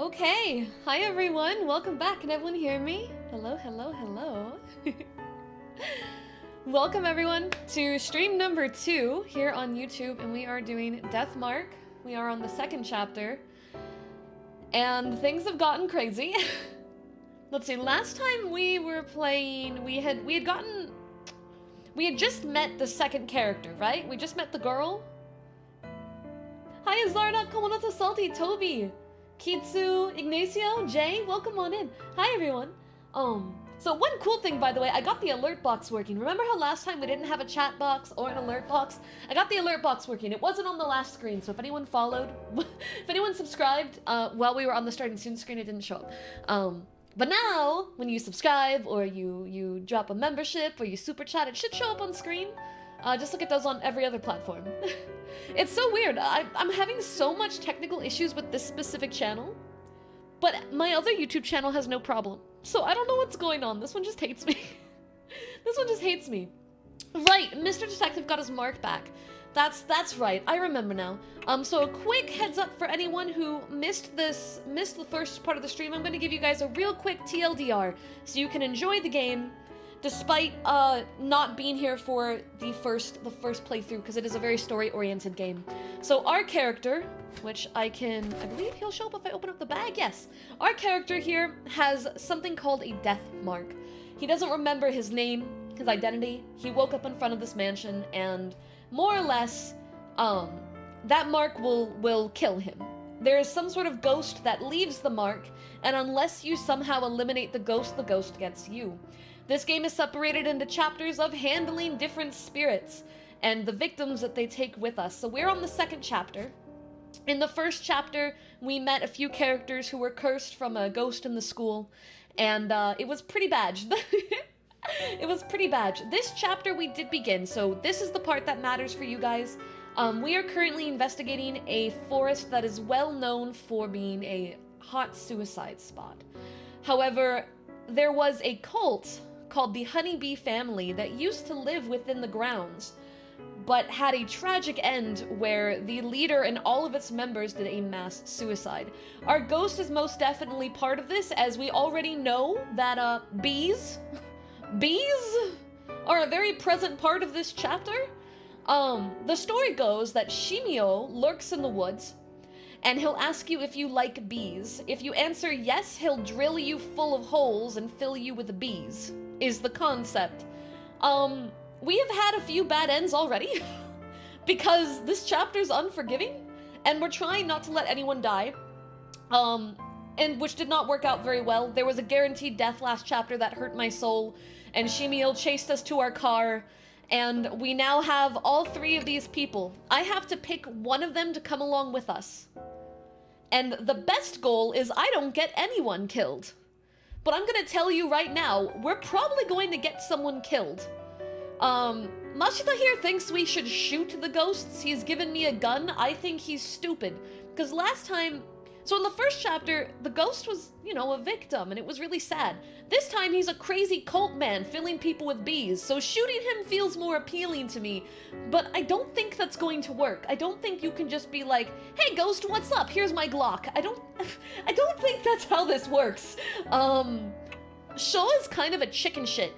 Okay, hi everyone, welcome back. Can everyone hear me? Hello, hello, hello. Welcome everyone to stream number 2 here on YouTube, and we are doing Deathmark. We are on the second chapter, and things have gotten crazy. Let's see, last time we were playing, we had just met the second character, right? We just met the girl. Hi Azarda, Komonoto Salty, Toby, Kitsu, Ignacio, Jay, welcome on in. Hi everyone. So one cool thing, by the way, I got the alert box working. Remember how last time we didn't have a chat box or an alert box? I got the alert box working. It wasn't on the last screen, so if anyone followed, if anyone subscribed while we were on the starting soon screen, it didn't show up. But now, when you subscribe, or you drop a membership, or you super chat, it should show up on screen. Just look at those on every other platform. It's so weird. I'm having so much technical issues with this specific channel, but my other YouTube channel has no problem. So I don't know what's going on. This one just hates me. This one just hates me. Right, Mr. Detective got his mark back. That's right. I remember now. So a quick heads up for anyone who missed the first part of the stream. I'm going to give you guys a real quick TLDR so you can enjoy the game despite not being here for the first playthrough, because it is a very story-oriented game. So our character, which I believe he'll show up if I open up the bag, yes. Our character here has something called a death mark. He doesn't remember his name, his identity. He woke up in front of this mansion, and more or less, that mark will kill him. There is some sort of ghost that leaves the mark, and unless you somehow eliminate the ghost gets you. This game is separated into chapters of handling different spirits and the victims that they take with us. So we're on the second chapter. In the first chapter, we met a few characters who were cursed from a ghost in the school, and it was pretty bad. It was pretty bad. This chapter we did begin, so this is the part that matters for you guys. We are currently investigating a forest that is well known for being a hot suicide spot. However, there was a cult called the Honeybee family that used to live within the grounds, but had a tragic end where the leader and all of its members did a mass suicide. Our ghost is most definitely part of this, as we already know that bees are a very present part of this chapter. The story goes that Shimi-O lurks in the woods, and he'll ask you if you like bees. If you answer yes, he'll drill you full of holes and fill you with bees, is the concept. We have had a few bad ends already, because this chapter's unforgiving, and we're trying not to let anyone die, and which did not work out very well. There was a guaranteed death last chapter that hurt my soul, and Shimi-O chased us to our car, and we now have all 3 of these people. I have to pick one of them to come along with us. And the best goal is I don't get anyone killed. But I'm gonna tell you right now, we're probably going to get someone killed. Mashita here thinks we should shoot the ghosts. He's given me a gun. I think he's stupid. Because last time... So in the first chapter, the ghost was, you know, a victim, and it was really sad. This time, he's a crazy cult man filling people with bees, so shooting him feels more appealing to me. But I don't think that's going to work. I don't think you can just be like, hey ghost, what's up? Here's my Glock. I don't think that's how this works. Shaw is kind of a chicken shit,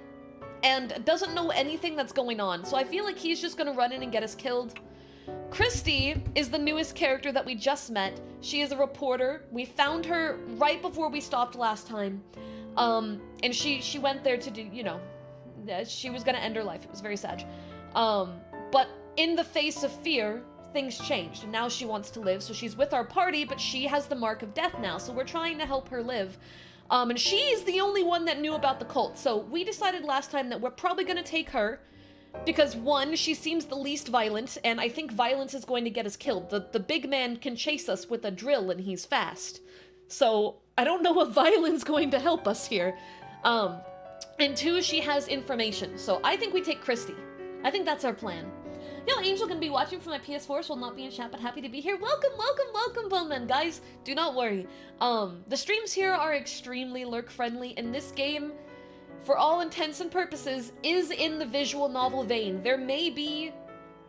and doesn't know anything that's going on, so I feel like he's just gonna run in and get us killed. Christy is the newest character that we just met. She is a reporter. We found her right before we stopped last time. And she went there to do, you know, she was gonna end her life. It was very sad. But in the face of fear, things changed, and now she wants to live, so she's with our party, but she has the mark of death now, so we're trying to help her live. And she's the only one that knew about the cult, so we decided last time that we're probably gonna take her, because one, she seems the least violent, and I think violence is going to get us killed. The big man can chase us with a drill, and he's fast. So, I don't know if violence going to help us here. And two, she has information, so I think we take Christy. I think that's our plan. Yo, Angel gonna be watching from my PS4, so will not be in chat, but happy to be here. Welcome, welcome, welcome, Bowman. Guys, do not worry. The streams here are extremely lurk-friendly, and this game, for all intents and purposes, is in the visual novel vein. There may be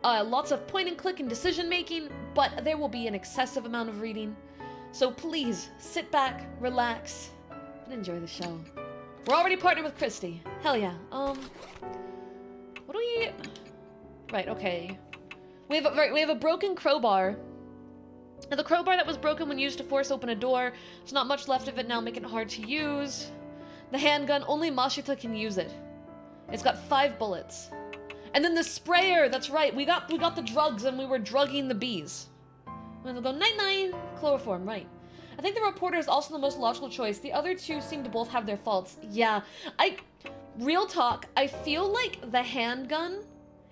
lots of point and click and decision making, but there will be an excessive amount of reading. So please, sit back, relax, and enjoy the show. We're already partnered with Christy. Hell yeah. What do we... Right, okay. We have a broken crowbar. And the crowbar that was broken when used to force open a door. There's not much left of it now, making it hard to use. The handgun, only Mashita can use it. It's got 5 bullets. And then the sprayer, that's right. We got the drugs and we were drugging the bees. We'll go night-night, chloroform, right. I think the reporter is also the most logical choice. The other two seem to both have their faults. Yeah, real talk, I feel like the handgun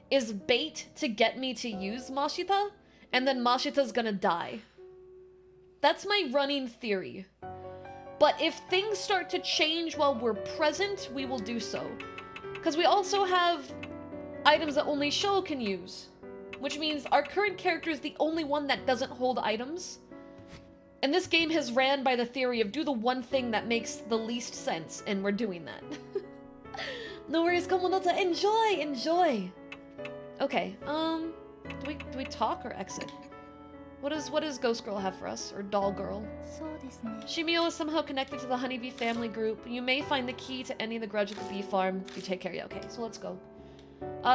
is bait to get me to use Mashita, and then Mashita's gonna die. That's my running theory. But if things start to change while we're present, we will do so. Because we also have items that only Sho can use. Which means our current character is the only one that doesn't hold items. And this game has ran by the theory of do the one thing that makes the least sense, and we're doing that. No worries, Komonota. Enjoy! Enjoy! Okay, do we talk or exit? What does Ghost Girl have for us? Or Doll Girl? Shimi-O is somehow connected to the honeybee family group. You may find the key to any of the grudge at the bee farm. You take care, yeah, okay, so let's go.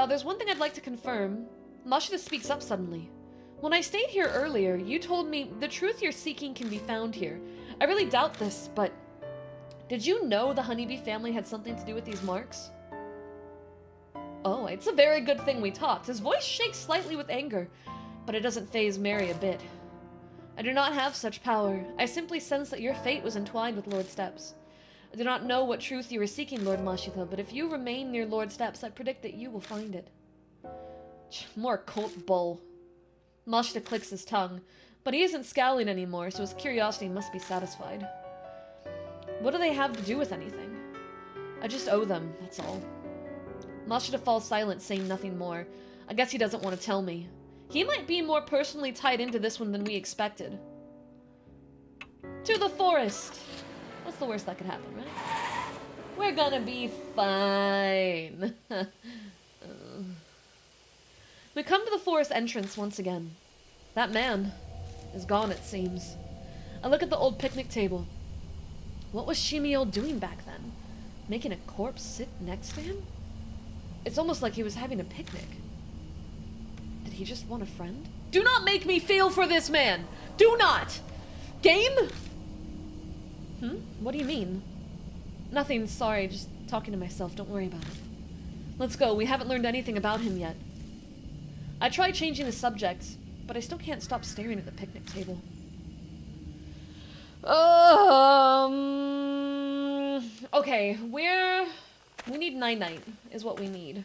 There's one thing I'd like to confirm. Mashita speaks up suddenly. When I stayed here earlier, you told me the truth you're seeking can be found here. I really doubt this, but did you know the honeybee family had something to do with these marks? Oh, it's a very good thing we talked. His voice shakes slightly with anger, but it doesn't faze Mary a bit. I do not have such power. I simply sense that your fate was entwined with Lord Steps. I do not know what truth you are seeking, Lord Mashita, but if you remain near Lord Steps, I predict that you will find it. More cult bull. Mashita clicks his tongue, but he isn't scowling anymore, so his curiosity must be satisfied. What do they have to do with anything? I just owe them, that's all. Mashita falls silent, saying nothing more. I guess he doesn't want to tell me. He might be more personally tied into this one than we expected. To the forest! What's the worst that could happen, right? We're gonna be fine. We come to the forest entrance once again. That man is gone, it seems. I look at the old picnic table. What was Shimi-O doing back then? Making a corpse sit next to him? It's almost like he was having a picnic. Did he just want a friend? Do not make me feel for this man! Do not! Game? What do you mean? Nothing, sorry, just talking to myself, don't worry about it. Let's go, we haven't learned anything about him yet. I try changing the subject, but I still can't stop staring at the picnic table. Okay, we need night-night, is what we need.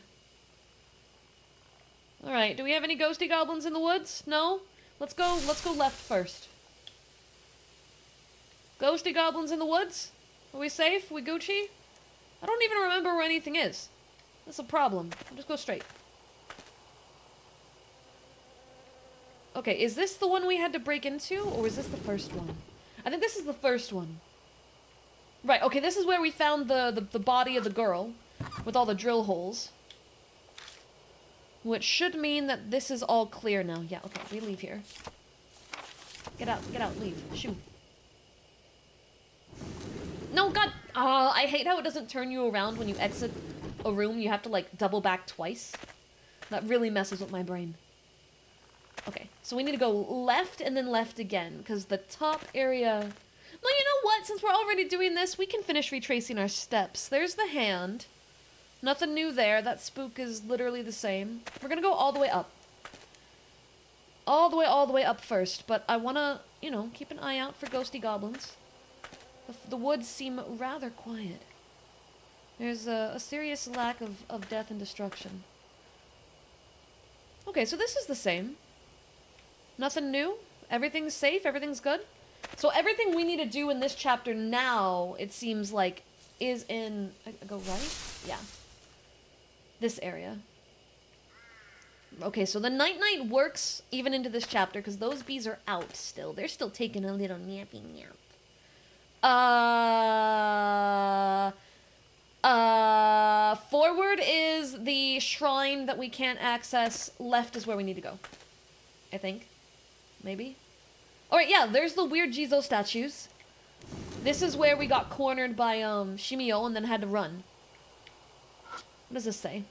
Alright, do we have any ghosty goblins in the woods? No? Let's go left first. Ghosty goblins in the woods? Are we safe? We Gucci? I don't even remember where anything is. That's a problem. I'll just go straight. Okay, is this the one we had to break into, or is this the first one? I think this is the first one. Right, okay, this is where we found the body of the girl, with all the drill holes. Which should mean that this is all clear now. Yeah, okay, we leave here. Get out, leave. Shoot. No, God! I hate how it doesn't turn you around when you exit a room. You have to, like, double back twice. That really messes with my brain. Okay, so we need to go left and then left again, because the top area... Well, you know what? Since we're already doing this, we can finish retracing our steps. There's the hand. Nothing new there. That spook is literally the same. We're gonna go all the way up. All the way up first, but I wanna, you know, keep an eye out for ghosty goblins. The woods seem rather quiet. There's a serious lack of death and destruction. Okay, so this is the same. Nothing new? Everything's safe? Everything's good? So everything we need to do in this chapter now, it seems like, is in... I go right? Yeah. This area. Okay, so the night-night works even into this chapter, because those bees are out still. They're still taking a little nappy nap. Forward is the shrine that we can't access. Left is where we need to go. I think. Maybe? Alright, yeah, there's the weird Jizo statues. This is where we got cornered by, Shimi-O and then had to run. What does this say?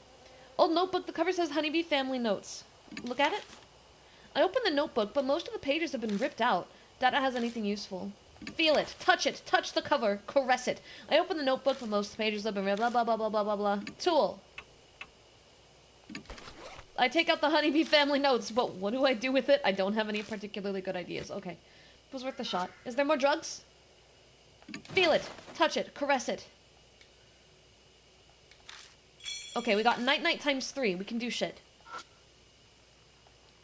Old notebook, the cover says Honeybee Family Notes. Look at it. I opened the notebook, but most of the pages have been ripped out. Doubt it has anything useful. Feel it. Touch the cover. Caress it. I opened the notebook, but most of the pages have been ripped. Blah, blah, blah, blah, blah, blah, blah. Tool. I take out the Honeybee Family Notes, but what do I do with it? I don't have any particularly good ideas. Okay. It was worth the shot. Is there more drugs? Feel it. Touch it. Caress it. Okay, we got night-night times 3. We can do shit.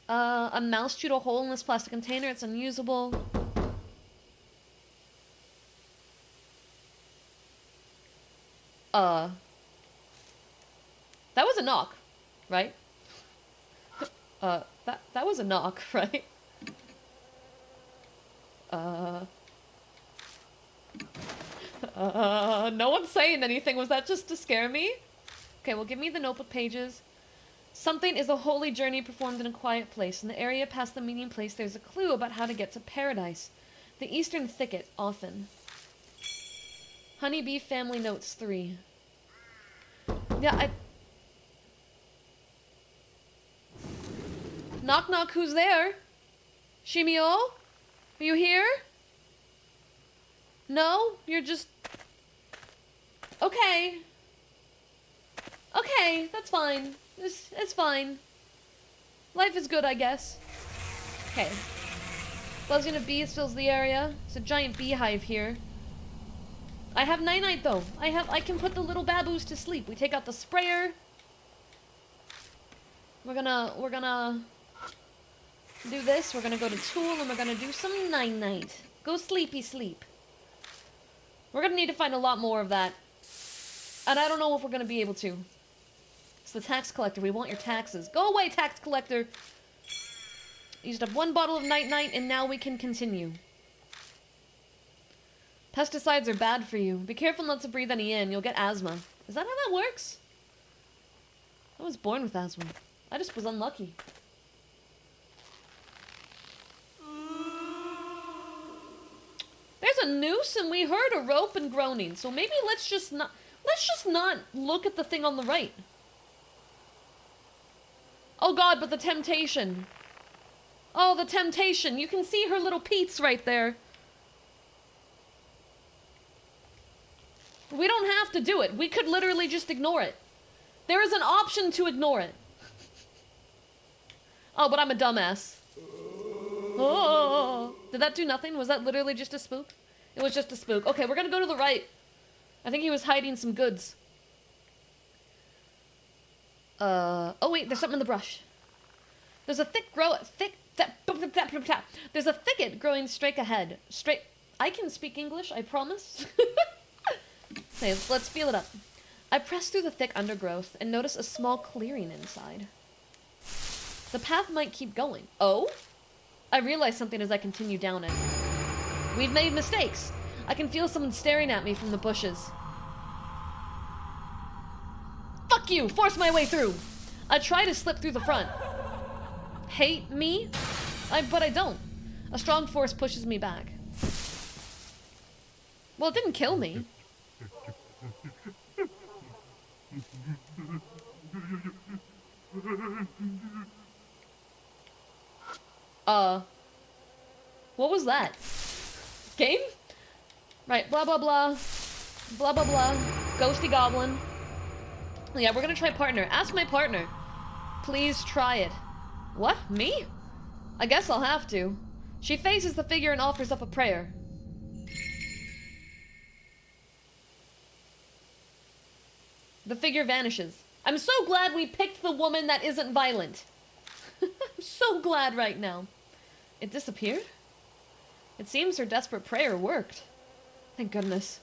A mouse chewed a hole in this plastic container. It's unusable. That was a knock, right? That was a knock, right? No one's saying anything. Was that just to scare me? Okay, well, give me the notebook pages. Something is a holy journey performed in a quiet place. In the area past the meeting place, there's a clue about how to get to paradise. The eastern thicket, often. Honeybee Family Notes 3. Yeah, Knock knock, who's there? Shimi-O? Are you here? No? You're just... Okay. Okay, that's fine. It's fine. Life is good, I guess. Okay. Buzzing of bees fills the area. It's a giant beehive here. I have night-night, though. I can put the little baboos to sleep. We take out the sprayer. We're gonna do this. We're gonna go to Tool, and we're gonna do some night-night. Go sleepy sleep. We're gonna need to find a lot more of that. And I don't know if we're gonna be able to. It's the tax collector. We want your taxes. Go away, tax collector! Used up 1 bottle of night-night, and now we can continue. Pesticides are bad for you. Be careful not to breathe any in. You'll get asthma. Is that how that works? I was born with asthma. I just was unlucky. There's a noose, and we heard a rope and groaning. So maybe let's just not look at the thing on the right. Oh god, but the temptation. Oh, the temptation. You can see her little peats right there. We don't have to do it. We could literally just ignore it. There is an option to ignore it. Oh, but I'm a dumbass. Oh, did that do nothing? Was that literally just a spook? It was just a spook. Okay, we're gonna go to the right. I think he was hiding some goods. Oh wait, there's something in the brush. There's a there's a thicket growing straight ahead. I can speak English, I promise. Okay, let's feel it up. I press through the thick undergrowth and notice a small clearing inside. The path might keep going. Oh? I realize something as I continue down it. We've made mistakes. I can feel someone staring at me from the bushes. Fuck you! Force my way through! I try to slip through the front. Hate me? But I don't. A strong force pushes me back. Well, it didn't kill me. What was that? Game? Right, blah blah blah. Blah blah blah. Ghosty goblin. Yeah, we're gonna try partner. Ask my partner. Please try it. What? Me? I guess I'll have to. She faces the figure and offers up a prayer. The figure vanishes. I'm so glad we picked the woman that isn't violent. I'm so glad right now. It disappeared? It seems her desperate prayer worked. Thank goodness.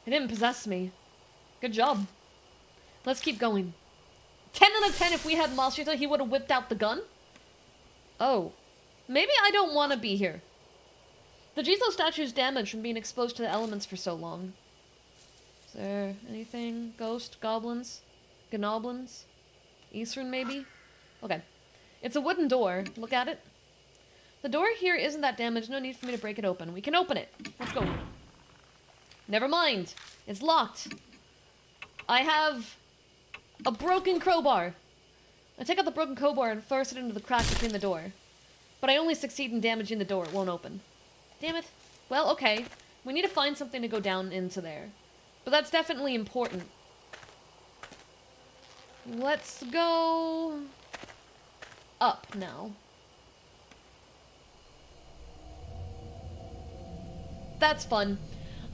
It didn't possess me. Good job. Let's keep going. 10 out of 10 if we had Moshita, he would have whipped out the gun? Oh. Maybe I don't want to be here. The Jizo statue's damaged from being exposed to the elements for so long. Is there anything? Ghost? Goblins? Gnoblins? Eastern, maybe? Okay. It's a wooden door. Look at it. The door here isn't that damaged. No need for me to break it open. We can open it. Let's go. Never mind. It's locked. I have a broken crowbar. I take out the broken crowbar and thrust it into the crack between the door. But I only succeed in damaging the door. It won't open. Damn it. Well, okay. We need to find something to go down into there. But that's definitely important. Let's go up now. That's fun.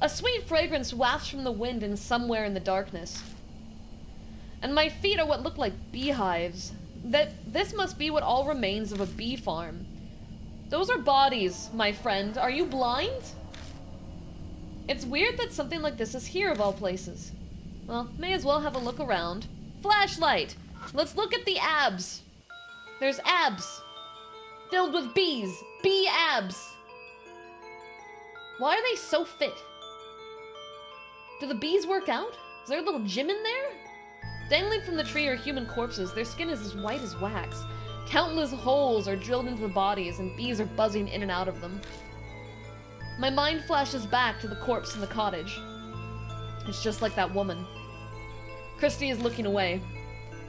A sweet fragrance wafts from the wind and somewhere in the darkness. And my feet are what look like beehives. This must be what all remains of a bee farm. Those are bodies, my friend. Are you blind? It's weird that something like this is here of all places. Well, may as well have a look around. Flashlight! Let's look at the abs. There's abs. Filled with bees. Bee abs. Why are they so fit? Do the bees work out? Is there a little gym in there? Dangling from the tree are human corpses. Their skin is as white as wax. Countless holes are drilled into the bodies, and bees are buzzing in and out of them. My mind flashes back to the corpse in the cottage. It's just like that woman. Christy is looking away.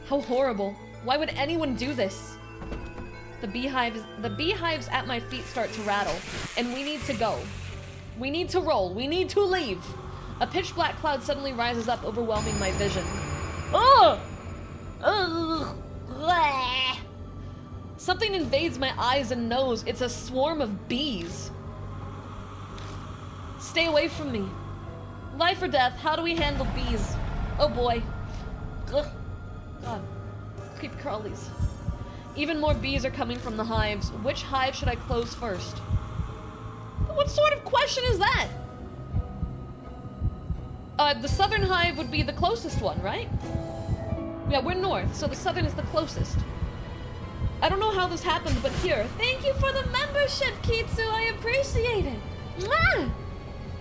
How horrible. Why would anyone do this? The beehives at my feet start to rattle, and we need to go. We need to roll. We need to leave. A pitch black cloud suddenly rises up, overwhelming my vision. Ugh! Ugh! Something invades my eyes and nose. It's a swarm of bees. Stay away from me. Life or death, how do we handle bees? Oh boy. Ugh. God. Creepy crawlies. Even more bees are coming from the hives. Which hive should I close first? What sort of question is that? The southern hive would be the closest one, right? Yeah, we're north, so the southern is the closest. I don't know how this happened, but here. Thank you for the membership, Kitsu. I appreciate it. Mwah!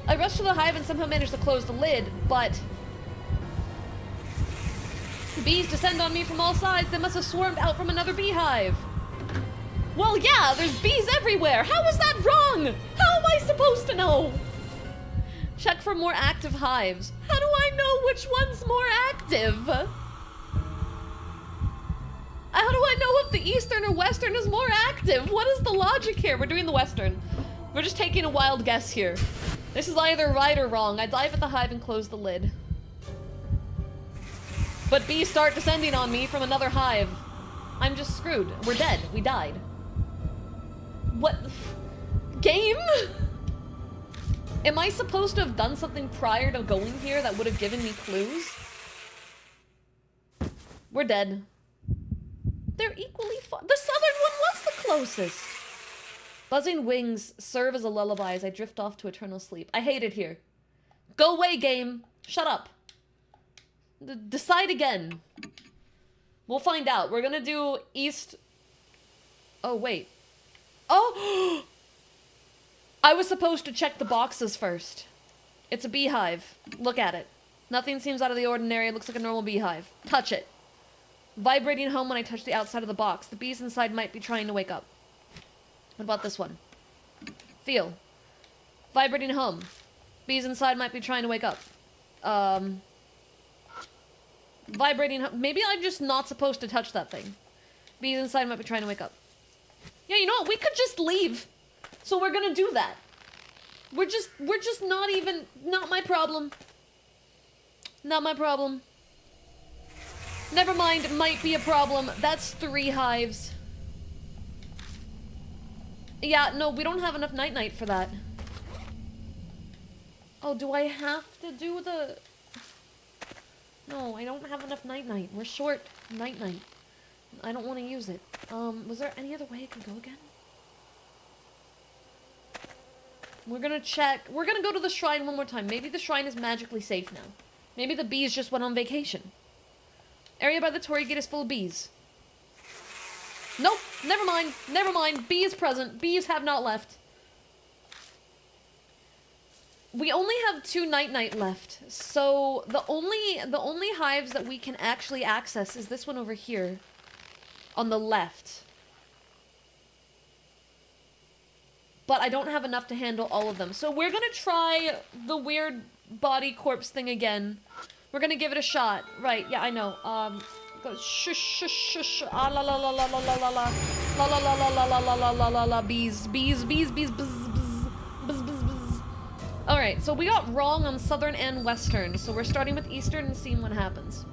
I rushed to the hive and somehow managed to close the lid, but bees descend on me from all sides. They must have swarmed out from another beehive. Well, yeah, there's bees everywhere. How is that wrong? How am I supposed to know? Check for more active hives. How do I know which one's more active? How do I know if the eastern or western is more active? What is the logic here? We're doing the western. We're just taking a wild guess here. This is either right or wrong. I dive at the hive and close the lid. But bees start descending on me from another hive. I'm just screwed. We're dead. We died. What? Game? Am I supposed to have done something prior to going here that would have given me clues? We're dead. They're equally fun. The southern one was the closest. Buzzing wings serve as a lullaby as I drift off to eternal sleep. I hate it here. Go away, game. Shut up. Decide again. We'll find out. We're gonna do east... Oh, wait. Oh! I was supposed to check the boxes first. It's a beehive. Look at it. Nothing seems out of the ordinary. It looks like a normal beehive. Touch it. Vibrating home when I touch the outside of the box. The bees inside might be trying to wake up. What about this one? Feel. Vibrating home. Bees inside might be trying to wake up. Vibrating home. Maybe I'm just not supposed to touch that thing. Bees inside might be trying to wake up. Yeah, you know what? We could just leave. So we're gonna do that. We're just not even... Not my problem. Not my problem. Never mind, it might be a problem. That's 3 hives. Yeah, no, we don't have enough night-night for that. Oh, do I have to do the... No, I don't have enough night-night. We're short night-night. I don't want to use it. Was there any other way I could go again? We're gonna check. We're gonna go to the shrine one more time. Maybe the shrine is magically safe now. Maybe the bees just went on vacation. Area by the Torii Gate is full of bees. Nope, never mind. Never mind. Bee is present. Bees have not left. We only have 2 night-night left. So the only hives that we can actually access is this one over here on the left. but I don't have enough to handle all of them. So we're gonna try the weird body corpse thing again. We're gonna give it a shot. Right, yeah, I know. Go shush shush shush ah la la la la la la la la la la la la la la la la la la bees bees bees bees buzz buzz buzz buzz. Alright, so we got wrong on southern and western, so we're starting with eastern and seeing what happens.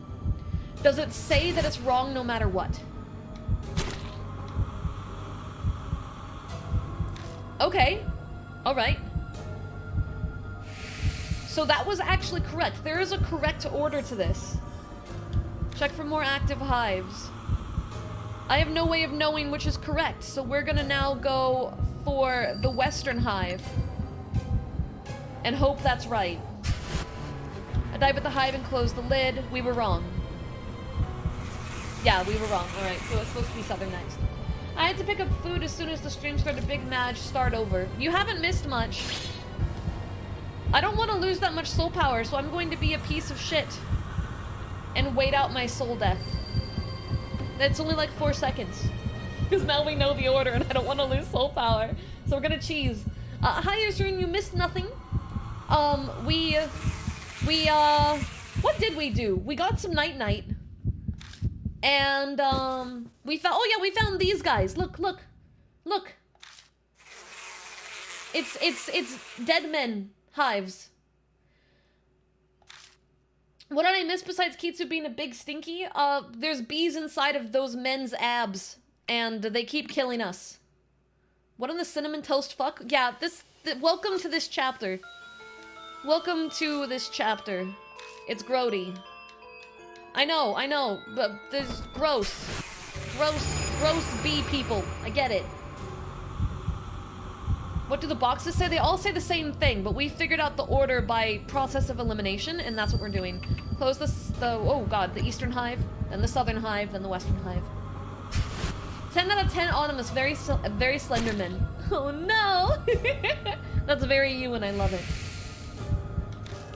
Does it say that it's wrong no matter what? Okay. Alright. So that was actually correct. There is a correct order to this. Check for more active hives. I have no way of knowing which is correct, so we're gonna now go for the western hive. And hope that's right. I dive at the hive and close the lid. We were wrong. Yeah, we were wrong. Alright, so it's supposed to be southern next. I had to pick up food as soon as the stream started. Big match, start over. You haven't missed much. I don't want to lose that much soul power, so I'm going to be a piece of shit. And wait out my soul death. That's only like 4 seconds. Because now we know the order and I don't want to lose soul power. So we're gonna cheese. Hi Yusrin, you missed nothing. What did we do? We got some night-night. And, we found, oh yeah, we found these guys. Look, look, look. It's dead men hives. What did I miss besides Kitsu being a big stinky? There's bees inside of those men's abs, and they keep killing us. What in the cinnamon toast fuck? Yeah, welcome to this chapter. Welcome to this chapter. It's grody. I know, but there's gross bee people. I get it. What do the boxes say? They all say the same thing, but we figured out the order by process of elimination, and that's what we're doing. Close oh god, the eastern hive, then the southern hive, then the western hive. 10 out of 10 Autumnus, very Slenderman. Oh no! That's very you and I love it.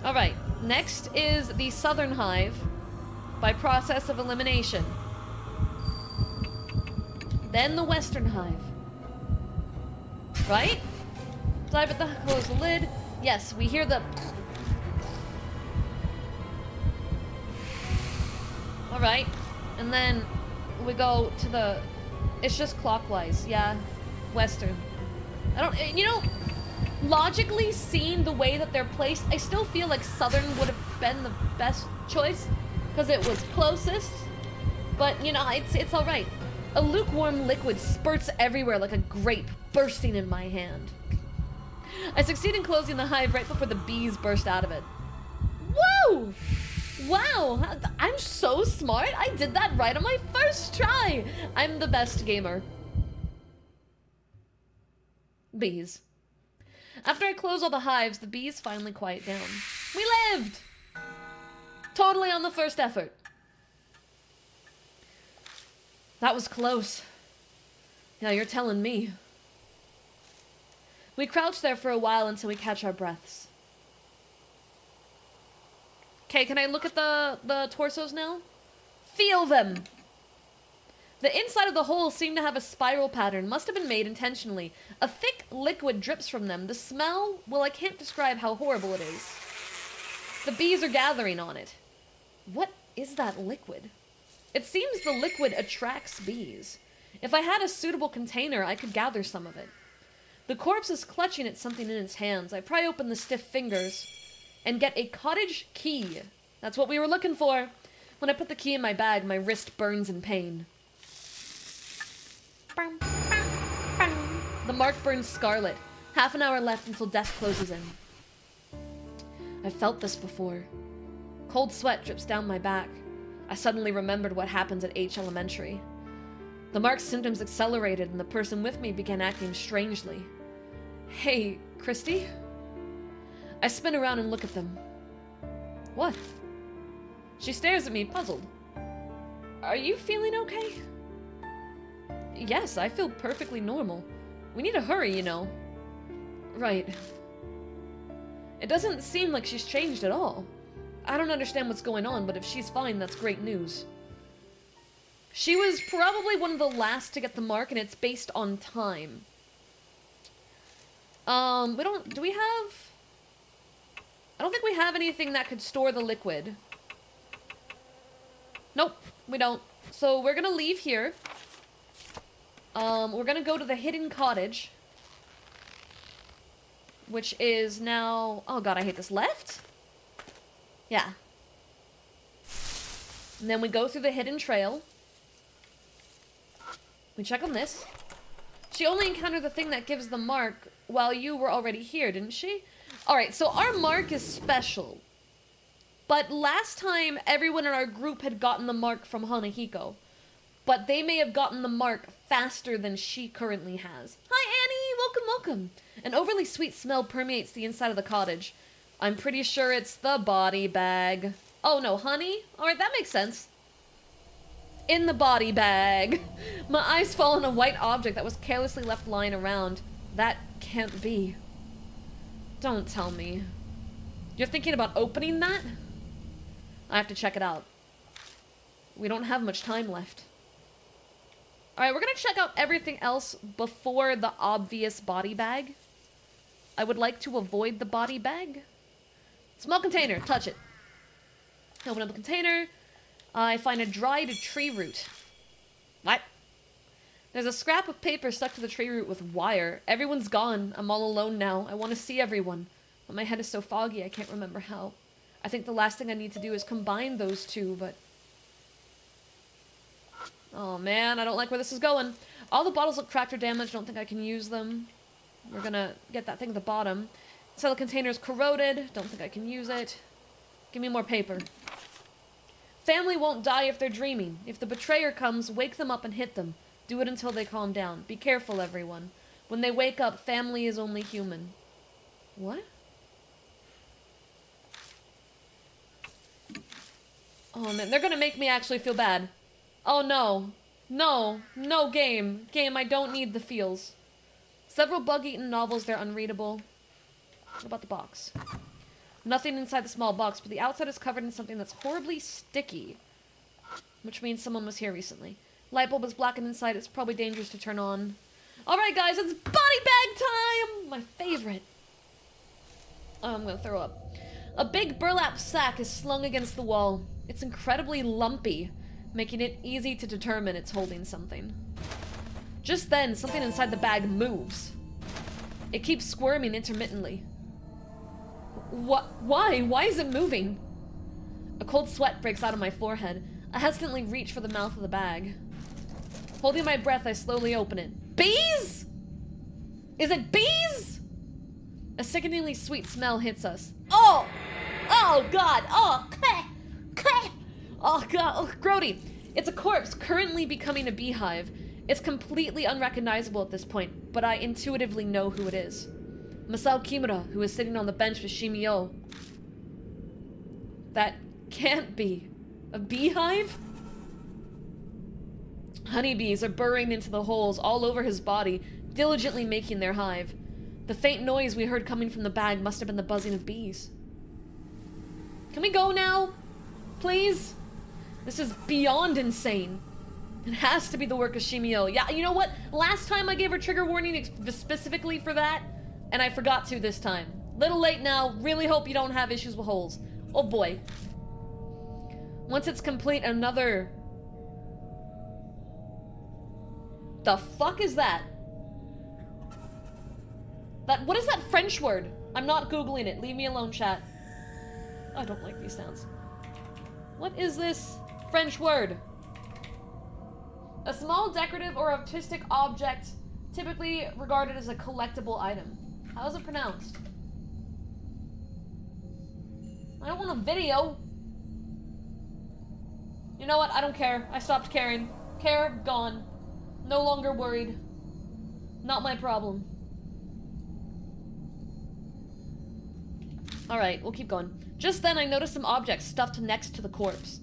Alright, next is the southern hive by process of elimination. Then the western hive. Right? Dive at the close the lid. Yes, we hear the. Alright. And then we go to the. It's just clockwise, yeah. Western. I don't, you know, logically seeing the way that they're placed, I still feel like southern would have been the best choice because it was closest. But, you know, it's alright. A lukewarm liquid spurts everywhere like a grape bursting in my hand. I succeed in closing the hive right before the bees burst out of it. Whoa! Wow, I'm so smart. I did that right on my first try. I'm the best gamer. Bees. After I close all the hives, the bees finally quiet down. We lived! Totally on the first effort. That was close. Yeah, you're telling me. We crouch there for a while until we catch our breaths. Okay, can I look at the torsos now? Feel them! The inside of the holes seem to have a spiral pattern. Must have been made intentionally. A thick liquid drips from them. The smell, well, I can't describe how horrible it is. The bees are gathering on it. What is that liquid? It seems the liquid attracts bees. If I had a suitable container, I could gather some of it. The corpse is clutching at something in its hands. I pry open the stiff fingers and get a cottage key. That's what we were looking for. When I put the key in my bag, my wrist burns in pain. The mark burns scarlet. Half an hour left until death closes in. I've felt this before. Cold sweat drips down my back. I suddenly remembered what happened at H Elementary. The mark's symptoms accelerated and the person with me began acting strangely. Hey, Christy? I spin around and look at them. What? She stares at me, puzzled. Are you feeling okay? Yes, I feel perfectly normal. We need to hurry, you know. Right. It doesn't seem like she's changed at all. I don't understand what's going on, but if she's fine, that's great news. She was probably one of the last to get the mark, and it's based on time. We don't... Do we have... I don't think we have anything that could store the liquid. Nope, we don't. So we're gonna leave here. We're gonna go to the hidden cottage. Which is now... Oh god, I hate this. Left? Yeah. And then we go through the hidden trail. We check on this. She only encountered the thing that gives the mark while you were already here, didn't she? Alright, so our mark is special. But last time, everyone in our group had gotten the mark from Hanahiko. But they may have gotten the mark faster than she currently has. Hi, Annie! Welcome, welcome! An overly sweet smell permeates the inside of the cottage. I'm pretty sure it's the body bag. Oh no, honey? Alright, that makes sense. In the body bag. My eyes fall on a white object that was carelessly left lying around. That can't be. Don't tell me. You're thinking about opening that? I have to check it out. We don't have much time left. Alright, we're gonna check out everything else before the obvious body bag. I would like to avoid the body bag. Small container, touch it. Open up the container. I find a dried tree root. What? There's a scrap of paper stuck to the tree root with wire. Everyone's gone. I'm all alone now. I want to see everyone. But my head is so foggy I can't remember how. I think the last thing I need to do is combine those two, but... Oh man, I don't like where this is going. All the bottles look cracked or damaged. Don't think I can use them. We're gonna get that thing at the bottom. So the container's corroded. Don't think I can use it. Give me more paper. Family won't die if they're dreaming. If the betrayer comes, wake them up and hit them. Do it until they calm down. Be careful, everyone. When they wake up, family is only human. What? Oh man, they're gonna make me actually feel bad. Oh no. No. No, game. Game, I don't need the feels. Several bug-eaten novels, they're unreadable. What about the box? Nothing inside the small box, but the outside is covered in something that's horribly sticky. Which means someone was here recently. Light bulb is blackened inside. It's probably dangerous to turn on. Alright guys, it's body bag time! My favorite. Oh, I'm gonna throw up. A big burlap sack is slung against the wall. It's incredibly lumpy, making it easy to determine it's holding something. Just then, something inside the bag moves. It keeps squirming intermittently. Why? Why is it moving? A cold sweat breaks out on my forehead. I hesitantly reach for the mouth of the bag. Holding my breath, I slowly open it. Bees? Is it bees? A sickeningly sweet smell hits us. Oh! Oh, God! Oh, oh, God! Oh, grody! It's a corpse currently becoming a beehive. It's completely unrecognizable at this point, but I intuitively know who it is. Masao Kimura, who is sitting on the bench with Shimi-O. That can't be. A beehive? Honeybees are burrowing into the holes all over his body, diligently making their hive. The faint noise we heard coming from the bag must have been the buzzing of bees. Can we go now? Please? This is beyond insane. It has to be the work of Shimi-O. Yeah, you know what? Last time I gave her trigger warning specifically for that, and I forgot to this time. Little late now. Really hope you don't have issues with holes. Oh boy. Once it's complete, another... The fuck is that? What is that French word? I'm not Googling it. Leave me alone, chat. I don't like these sounds. What is this French word? A small decorative or artistic object typically regarded as a collectible item. How is it pronounced? I don't want a video. You know what? I don't care. I stopped caring. Care, gone. No longer worried. Not my problem. Alright, we'll keep going. Just then I noticed some objects stuffed next to the corpse.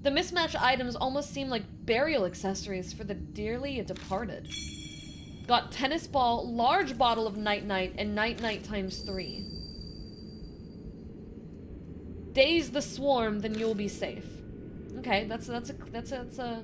The mismatched items almost seem like burial accessories for the dearly departed. Got tennis ball, large bottle of night-night, and night-night times 3. Daze the swarm, then you'll be safe. Okay, that's a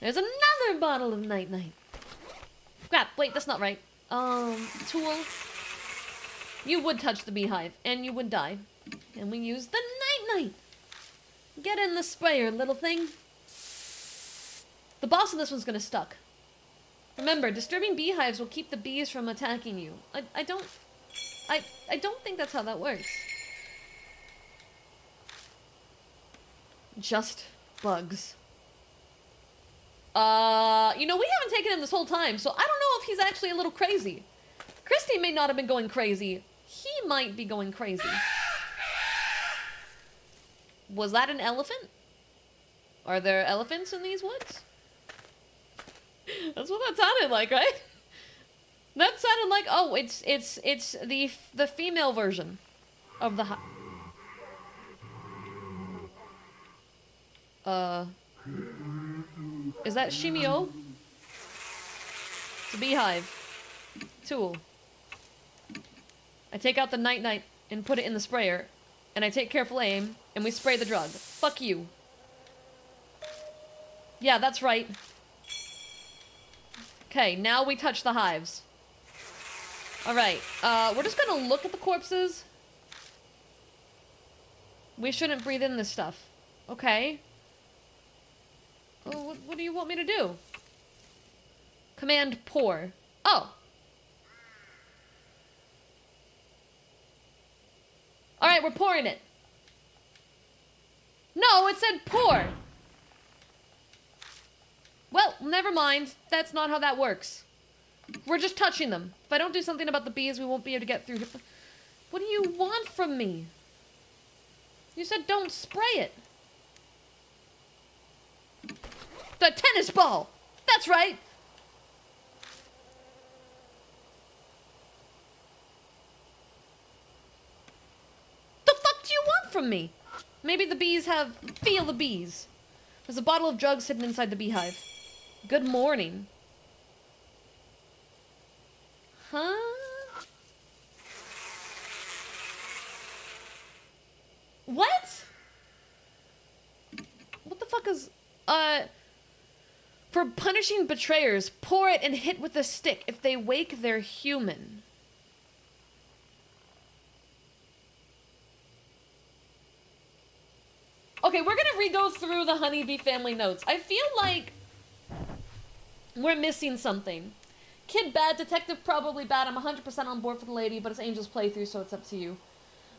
There's another bottle of night-night. Crap, wait, that's not right. Tool. You would touch the beehive, and you would die. And we use the night-night. Get in the sprayer, little thing. The boss of this one's gonna stuck. Remember, disturbing beehives will keep the bees from attacking you. I don't think that's how that works. Just bugs. You know, we haven't taken him this whole time, so I don't know if he's actually a little crazy. Christy may not have been going crazy. He might be going crazy. Was that an elephant? Are there elephants in these woods? That's what that sounded like, right? That sounded like, oh, it's the female version of the is that Shimi-O? It's a beehive. Tool. I take out the night-night and put it in the sprayer, and I take careful aim, and we spray the drug. Fuck you. Yeah, that's right. Okay, now we touch the hives. Alright, we're just gonna look at the corpses. We shouldn't breathe in this stuff. Okay. Oh, what do you want me to do? Command pour. Oh. Alright, we're pouring it. No, it said pour. Well, never mind. That's not how that works. We're just touching them. If I don't do something about the bees, we won't be able to get through. What do you want from me? You said don't spray it. The tennis ball! That's right! The fuck do you want from me? Maybe the bees have... Feel the bees. There's a bottle of drugs hidden inside the beehive. Good morning. Huh? What? What the fuck is... For punishing betrayers, pour it and hit with a stick. If they wake, they're human. Okay, we're gonna re-go through the honeybee family notes. I feel like we're missing something. Kid bad, detective probably bad. I'm 100% on board for the lady, but it's Angel's playthrough, so it's up to you.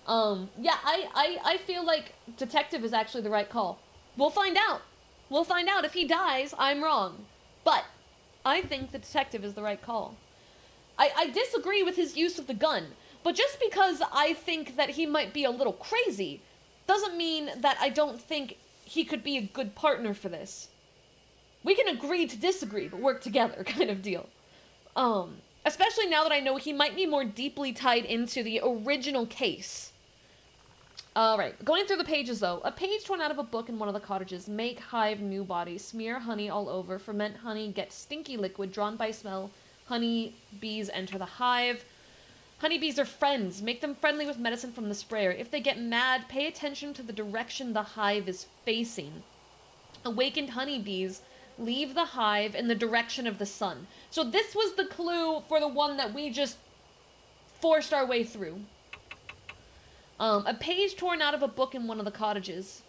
Yeah, I feel like detective is actually the right call. We'll find out. We'll find out. If he dies, I'm wrong. But I think the detective is the right call. I disagree with his use of the gun, but just because I think that he might be a little crazy doesn't mean that I don't think he could be a good partner for this. We can agree to disagree, but work together, kind of deal. Especially now that I know he might be more deeply tied into the original case. Alright, going through the pages though. A page torn out of a book in one of the cottages. Make hive new body. Smear honey all over. Ferment honey. Get stinky liquid drawn by smell. Honey bees enter the hive. Honeybees are friends. Make them friendly with medicine from the sprayer. If they get mad, pay attention to the direction the hive is facing. Awakened honeybees leave the hive in the direction of the sun. So this was the clue for the one that we just forced our way through. A page torn out of a book in one of the cottages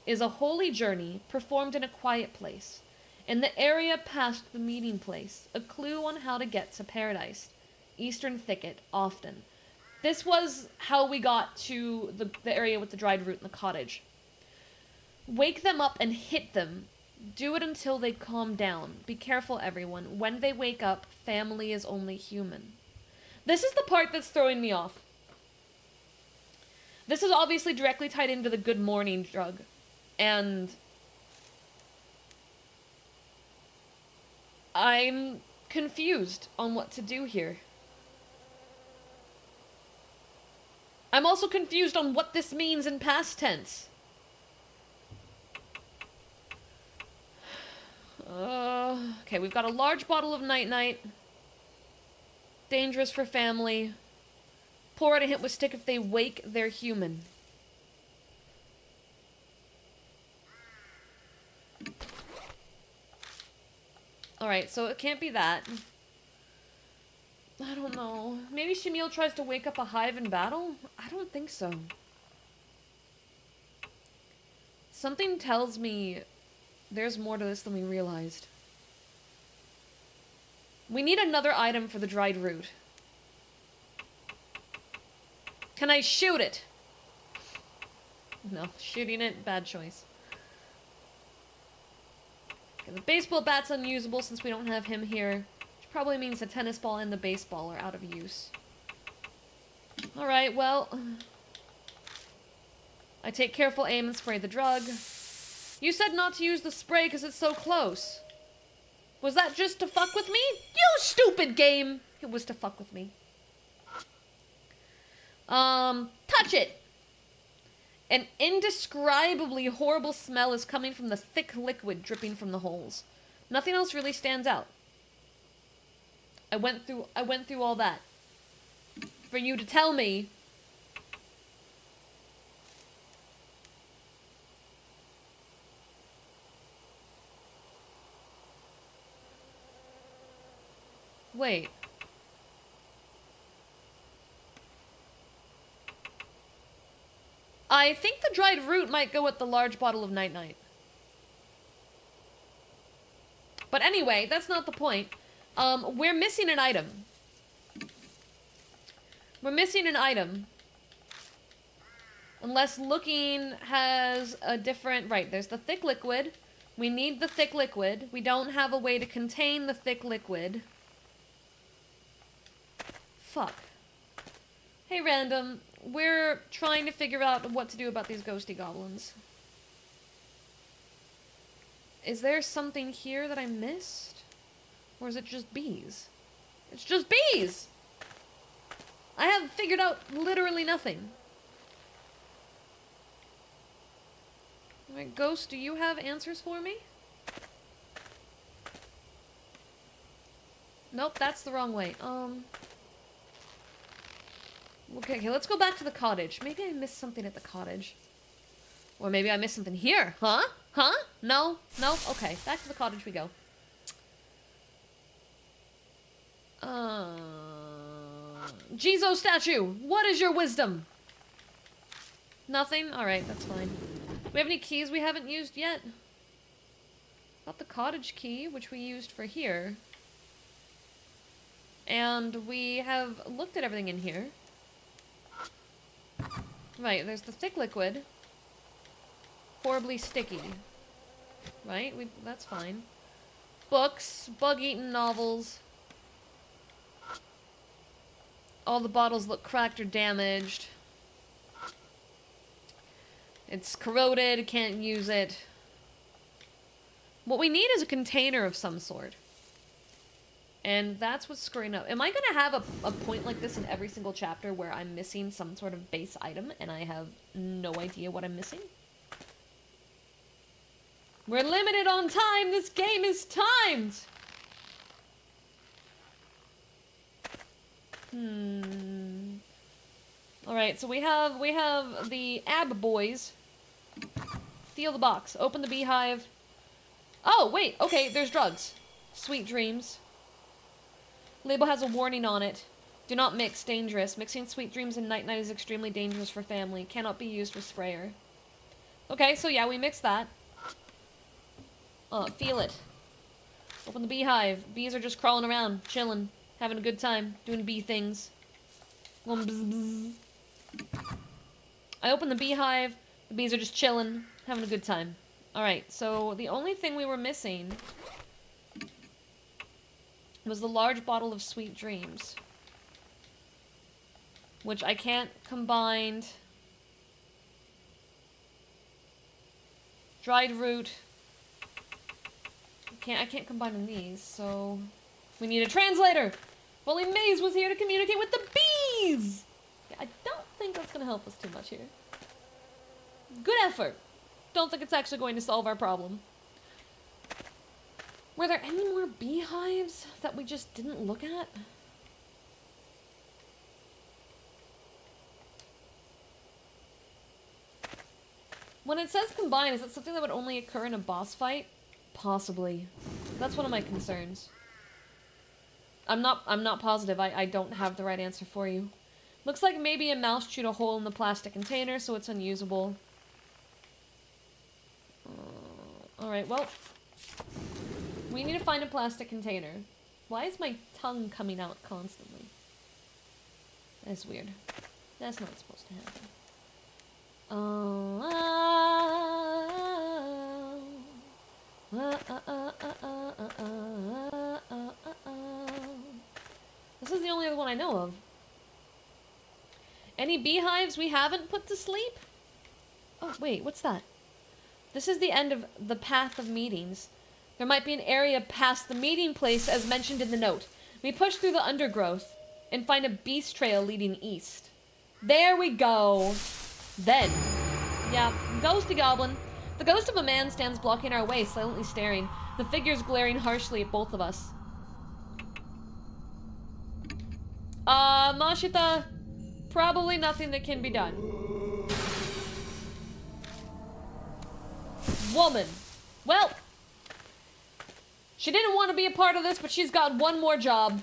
is a holy journey performed in a quiet place, in the area past the meeting place, a clue on how to get to paradise. Eastern thicket, often. This was how we got to the area with the dried root in the cottage. Wake them up and hit them. Do it until they calm down. Be careful, everyone. When they wake up, family is only human. This is the part that's throwing me off. This is obviously directly tied into the good morning drug. And I'm confused on what to do here. I'm also confused on what this means in past tense. Okay, we've got a large bottle of night-night. Dangerous for family. Pour it and hit with stick. If they wake, they're human. Alright, so it can't be that. I don't know. Maybe Shimi-O tries to wake up a hive in battle? I don't think so. Something tells me there's more to this than we realized. We need another item for the dried root. Can I shoot it? No, shooting it, bad choice. Okay, the baseball bat's unusable since we don't have him here. Which probably means the tennis ball and the baseball are out of use. Alright, well... I take careful aim and spray the drug. You said not to use the spray because it's so close. Was that just to fuck with me? You stupid game! It was to fuck with me. Touch it! An indescribably horrible smell is coming from the thick liquid dripping from the holes. Nothing else really stands out. I went through all that. For you to tell me... Wait. I think the dried root might go with the large bottle of Night Night. But anyway, that's not the point. We're missing an item. We're missing an item. Unless looking has a different... Right, there's the thick liquid. We need the thick liquid. We don't have a way to contain the thick liquid. Fuck. Hey, random. We're trying to figure out what to do about these ghosty goblins. Is there something here that I missed? Or is it just bees? It's just bees! I have figured out literally nothing. Alright, Ghost, do you have answers for me? Nope, that's the wrong way. Okay, let's go back to the cottage. Maybe I missed something at the cottage. Or maybe I missed something here. Huh? Huh? No? No? Okay, back to the cottage we go. Jizo statue! What is your wisdom? Nothing? Alright, that's fine. Do we have any keys we haven't used yet? Got the cottage key, which we used for here. And we have looked at everything in here. Right, there's the thick liquid. Horribly sticky. Right? That's fine. Books. Bug-eaten novels. All the bottles look cracked or damaged. It's corroded, can't use it. What we need is a container of some sort. And that's what's screwing up. Am I gonna have a point like this in every single chapter where I'm missing some sort of base item and I have no idea what I'm missing? We're limited on time! This game is timed! Alright, so we have the ab boys. Steal the box. Open the beehive. Oh, wait, okay, there's drugs. Sweet dreams. Label has a warning on it. Do not mix, dangerous. Mixing sweet dreams and night night is extremely dangerous for family. Cannot be used with sprayer. Okay, so yeah, we mixed that. Feel it. Open the beehive. Bees are just crawling around, chilling, having a good time, doing bee things. Going bzz bzz. I open the beehive. The bees are just chilling, having a good time. Alright, so the only thing we were missing was the large bottle of sweet dreams. Which I can't combine. Dried root. I can't combine these, so... We need a translator! If only Maze was here to communicate with the bees! Yeah, I don't think that's gonna help us too much here. Good effort. Don't think it's actually going to solve our problem. Were there any more beehives that we just didn't look at? When it says combine, is it something that would only occur in a boss fight? Possibly. That's one of my concerns. I'm not positive. I don't have the right answer for you. Looks like maybe a mouse chewed a hole in the plastic container, so it's unusable. Alright, well. We need to find a plastic container. Why is my tongue coming out constantly? That's weird. That's not supposed to happen. This is the only other one I know of. Any beehives we haven't put to sleep? Oh, wait, what's that? This is the end of the path of meetings. There might be an area past the meeting place as mentioned in the note. We push through the undergrowth and find a beast trail leading east. There we go. Then. Yeah, ghosty goblin. The ghost of a man stands blocking our way, silently staring. The figure's glaring harshly at both of us. Mashita, probably nothing that can be done. Woman. Well, she didn't want to be a part of this, but she's got one more job.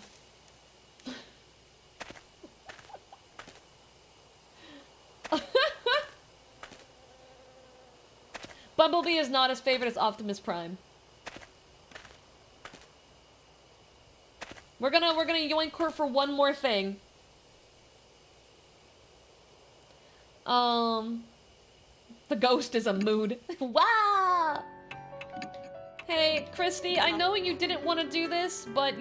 Bumblebee is not as favored as Optimus Prime. We're gonna yoink her for one more thing. The ghost is a mood. Wow! Hey, Christy, I know you didn't want to do this, but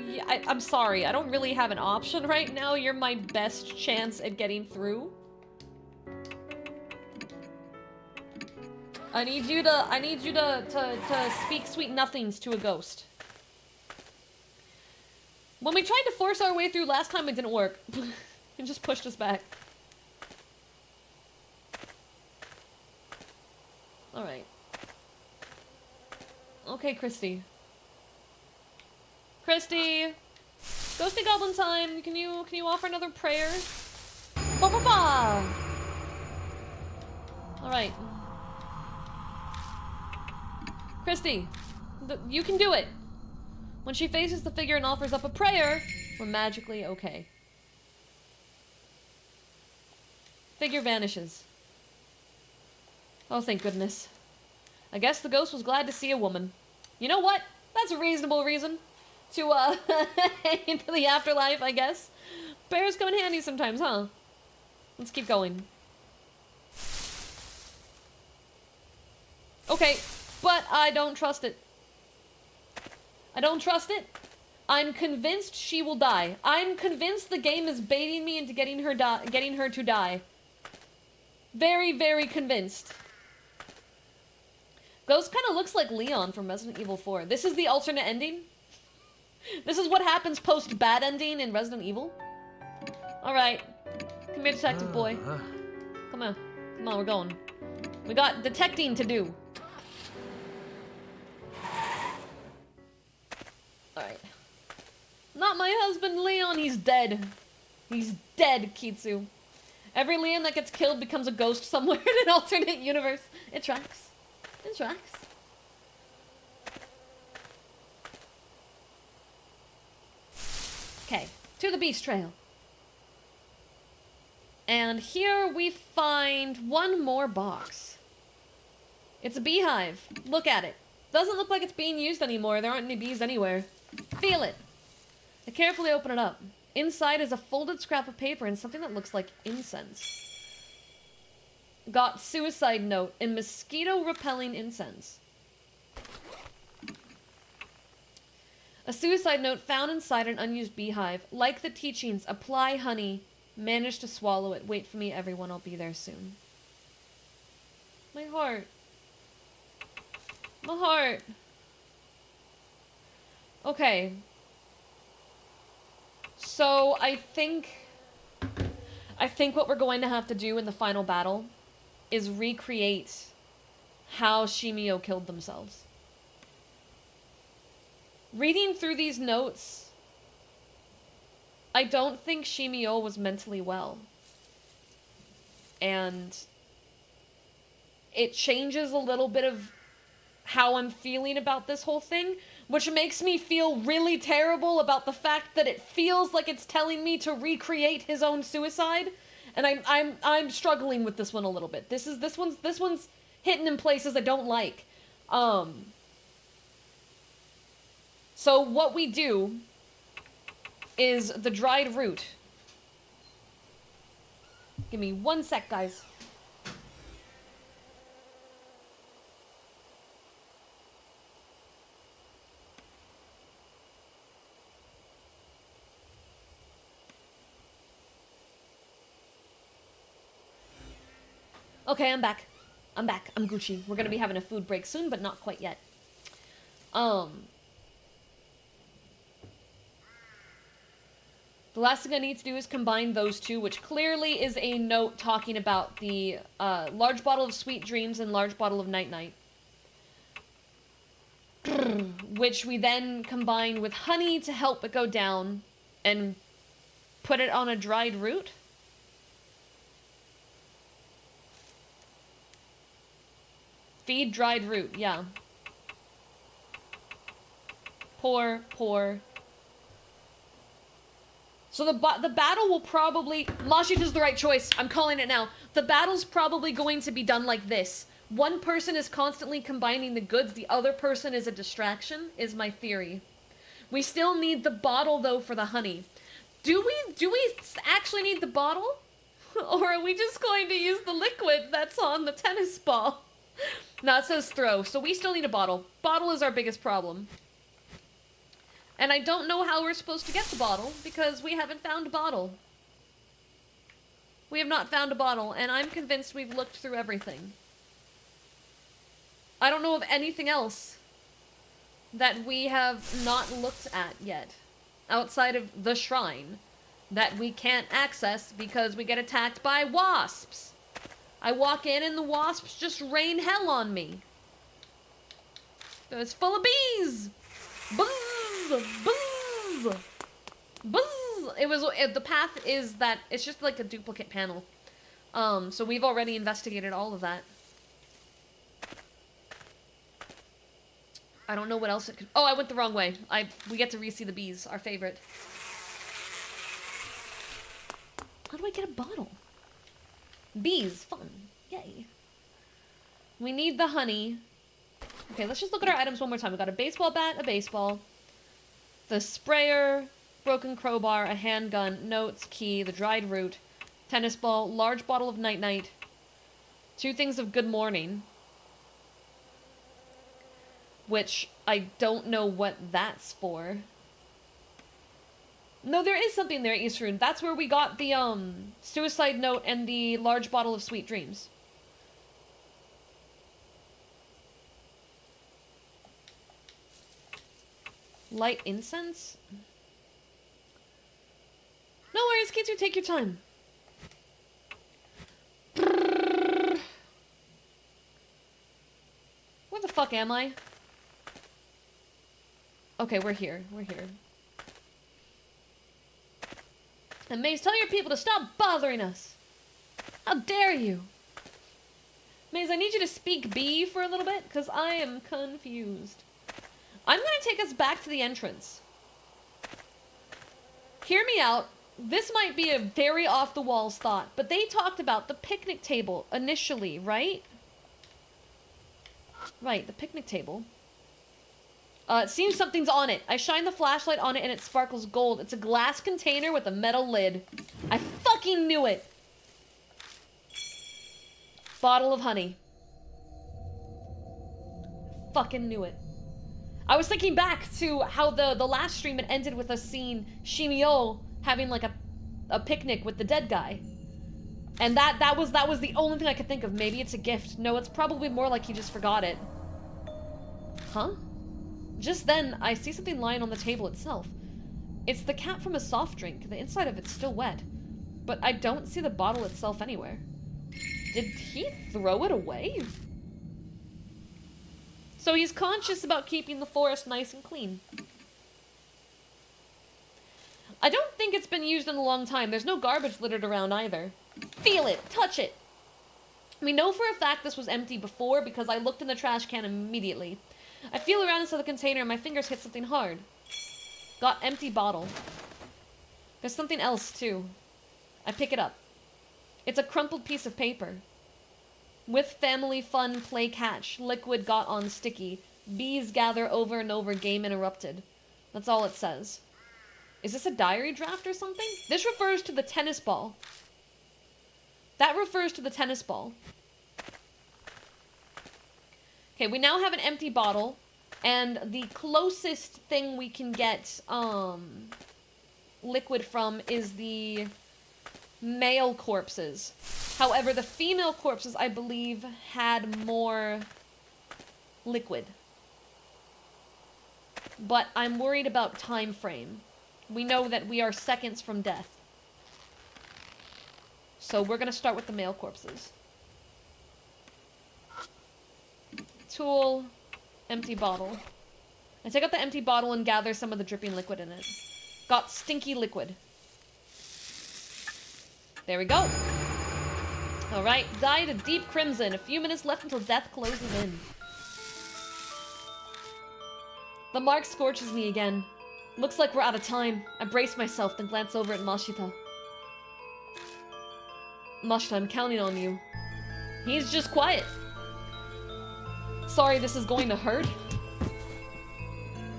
I'm sorry. I don't really have an option right now. You're my best chance at getting through. I need you to speak sweet nothings to a ghost. When we tried to force our way through last time, it didn't work. It just pushed us back. Alright. Okay, Christy. Christy! Ghosty Goblin time! Can you offer another prayer? Ba ba ba! Alright. Christy, you can do it. When she faces the figure and offers up a prayer, we're magically okay. Figure vanishes. Oh, thank goodness. I guess the ghost was glad to see a woman. You know what? That's a reasonable reason to, into the afterlife, I guess. Prayers come in handy sometimes, huh? Let's keep going. Okay. But I don't trust it. I don't trust it. I'm convinced she will die. I'm convinced the game is baiting me into getting her to die. Very, very convinced. Ghost kind of looks like Leon from Resident Evil 4. This is the alternate ending? This is what happens post-bad ending in Resident Evil? Alright. Come here, detective boy. Come on. Come on, we're going. We got detecting to do. Alright. Not my husband, Leon. He's dead. He's dead, Kitsu. Every Leon that gets killed becomes a ghost somewhere in an alternate universe. It tracks. It tracks. Okay. To the beast trail. And here we find one more box. It's a beehive. Look at it. Doesn't look like it's being used anymore. There aren't any bees anywhere. Feel it. I carefully open it up. Inside is a folded scrap of paper and something that looks like incense. Got suicide note and mosquito repelling incense. A suicide note found inside an unused beehive. Like the teachings, apply honey. Manage to swallow it. Wait for me, everyone. I'll be there soon. My heart. My heart. Okay. So, I think what we're going to have to do in the final battle is recreate how Shimi-O killed themselves. Reading through these notes, I don't think Shimi-O was mentally well. And it changes a little bit of how I'm feeling about this whole thing. which makes me feel really terrible about the fact that it feels like it's telling me to recreate his own suicide, and I'm struggling with this one a little bit. This one's hitting in places I don't like. So what we do is the dried root. Give me 1 sec, guys. Okay, I'm back. I'm Gucci. We're gonna be having a food break soon, but not quite yet. The last thing I need to do is combine those two, which clearly is a note talking about the large bottle of sweet dreams and large bottle of night-night. Which we then combine with honey to help it go down and put it on a dried root. Feed dried root, yeah. Pour. So the battle will probably... Mashit is the right choice. I'm calling it now. The battle's probably going to be done like this. One person is constantly combining the goods. The other person is a distraction, is my theory. We still need the bottle, though, for the honey. Do we actually need the bottle? Or are we just going to use the liquid that's on the tennis ball? No, it says throw, so we still need a bottle. Bottle is our biggest problem. And I don't know how we're supposed to get the bottle, because we haven't found a bottle. We have not found a bottle, and I'm convinced we've looked through everything. I don't know of anything else that we have not looked at yet, outside of the shrine, that we can't access because we get attacked by wasps. I walk in and the wasps just rain hell on me. It's full of bees! Buzz! Buzz! Buzz! The path is that, it's just like a duplicate panel. So we've already investigated all of that. I don't know what else it could... Oh, I went the wrong way. We get to re-see the bees, our favorite. How do I get a bottle? Bees, fun. Yay. We need the honey. Okay, let's just look at our items one more time. We got a baseball bat, a baseball, the sprayer, broken crowbar, a handgun, notes, key, the dried root, tennis ball, large bottle of night-night, 2 things of good morning, which I don't know what that's for. No, there is something there, Easterun. That's where we got the, suicide note and the large bottle of sweet dreams. Light incense? No worries, Kitsu, take your time. Where the fuck am I? Okay, we're here. And Maze, tell your people to stop bothering us. How dare you? Maze, I need you to speak B for a little bit, because I am confused. I'm going to take us back to the entrance. Hear me out. This might be a very off-the-walls thought, but they talked about the picnic table initially, right? Right, the picnic table. It seems something's on it. I shine the flashlight on it and it sparkles gold. It's a glass container with a metal lid. I fucking knew it! Bottle of honey. Fucking knew it. I was thinking back to how the last stream had ended with us seeing Shimi-O having like a picnic with the dead guy. And that was the only thing I could think of. Maybe it's a gift. No, it's probably more like he just forgot it. Huh? Just then, I see something lying on the table itself. It's the cap from a soft drink. The inside of it's still wet. But I don't see the bottle itself anywhere. Did he throw it away? So he's conscious about keeping the forest nice and clean. I don't think it's been used in a long time. There's no garbage littered around either. Feel it! Touch it! We know for a fact this was empty before because I looked in the trash can immediately. I feel around inside the container and my fingers hit something hard. Got empty bottle. There's something else, too. I pick it up. It's a crumpled piece of paper. With family fun, play catch. Liquid got on sticky. Bees gather over and over, game interrupted. That's all it says. Is this a diary draft or something? This refers to the tennis ball. That refers to the tennis ball. Okay, we now have an empty bottle, and the closest thing we can get, liquid from is the male corpses. However, the female corpses, I believe, had more liquid. But I'm worried about time frame. We know that we are seconds from death. So we're gonna start with the male corpses. Tool, empty bottle. I take out the empty bottle and gather some of the dripping liquid in it. Got stinky liquid. There we go. Alright, dyed a deep crimson. A few minutes left until death closes in. The mark scorches me again. Looks like we're out of time. I brace myself, then glance over at Mashita. Mashita, I'm counting on you. He's just quiet. Sorry, this is going to hurt.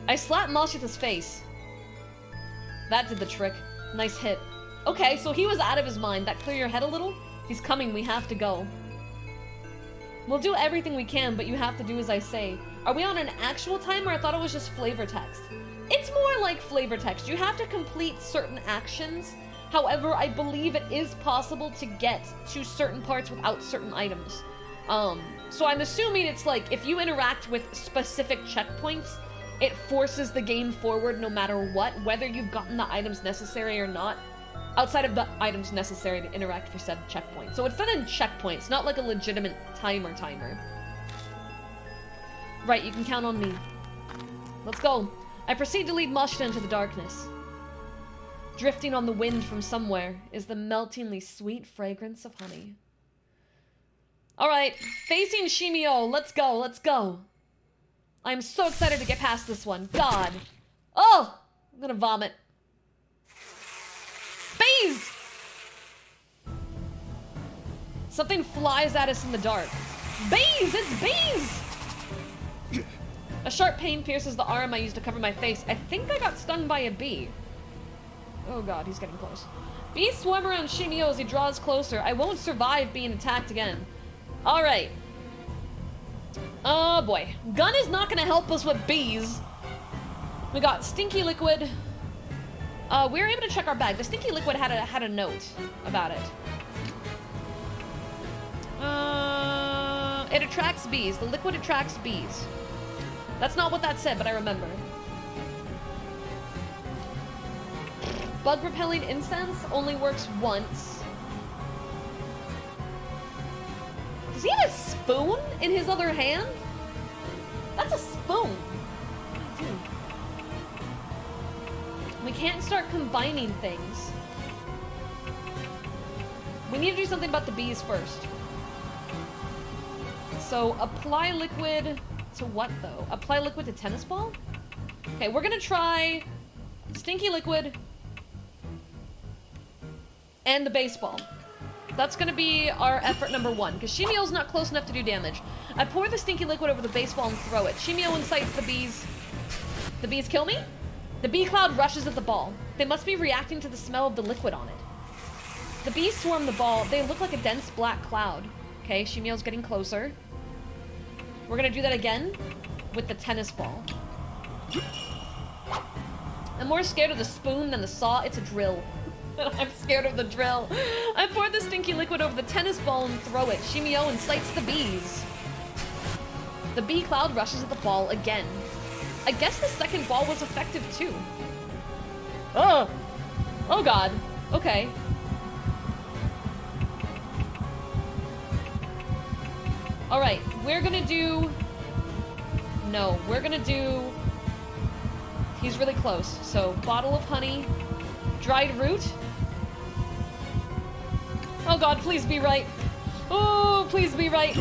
I slap Mashita's face. That did the trick. Nice hit. Okay, so he was out of his mind. That clear your head a little? He's coming, we have to go. We'll do everything we can, but you have to do as I say. Are we on an actual timer? I thought it was just flavor text. It's more like flavor text. You have to complete certain actions. However, I believe it is possible to get to certain parts without certain items. So I'm assuming it's like, if you interact with specific checkpoints, it forces the game forward no matter what, whether you've gotten the items necessary or not, outside of the items necessary to interact for said checkpoint. So it's not a checkpoint, it's not like a legitimate timer. Right, you can count on me. Let's go. I proceed to lead Mashita into the darkness. Drifting on the wind from somewhere is the meltingly sweet fragrance of honey. Alright, facing Shimi-O. Let's go, let's go. I'm so excited to get past this one. God. Oh! I'm gonna vomit. Bees! Something flies at us in the dark. Bees! It's bees! A sharp pain pierces the arm I used to cover my face. I think I got stung by a bee. Oh god, he's getting close. Bees swarm around Shimi-O as he draws closer. I won't survive being attacked again. Alright. Oh boy. Gun is not gonna help us with bees. We got stinky liquid. We were able to check our bag. The stinky liquid had a note about it. It attracts bees. The liquid attracts bees. That's not what that said, but I remember. Bug repelling incense only works once. Does he have a spoon in his other hand? That's a spoon. Dude. We can't start combining things. We need to do something about the bees first. So, apply liquid to what, though? Apply liquid to tennis ball? Okay, we're gonna try stinky liquid and the baseball. That's gonna be our effort number one, because Shimi-O's not close enough to do damage. I pour the stinky liquid over the baseball and throw it. Shimi-O incites the bees. The bees kill me? The bee cloud rushes at the ball. They must be reacting to the smell of the liquid on it. The bees swarm the ball. They look like a dense black cloud. Okay, Shimi-O's getting closer. We're gonna do that again with the tennis ball. I'm more scared of the spoon than the saw. It's a drill. I'm scared of the drill. I pour the stinky liquid over the tennis ball and throw it. Shimi-O incites the bees. The bee cloud rushes at the ball again. I guess the second ball was effective too. Oh! Oh god. Okay. Alright, we're gonna do... No, we're gonna do... He's really close. So, bottle of honey, dried root. Oh god, please be right. Oh, please be right.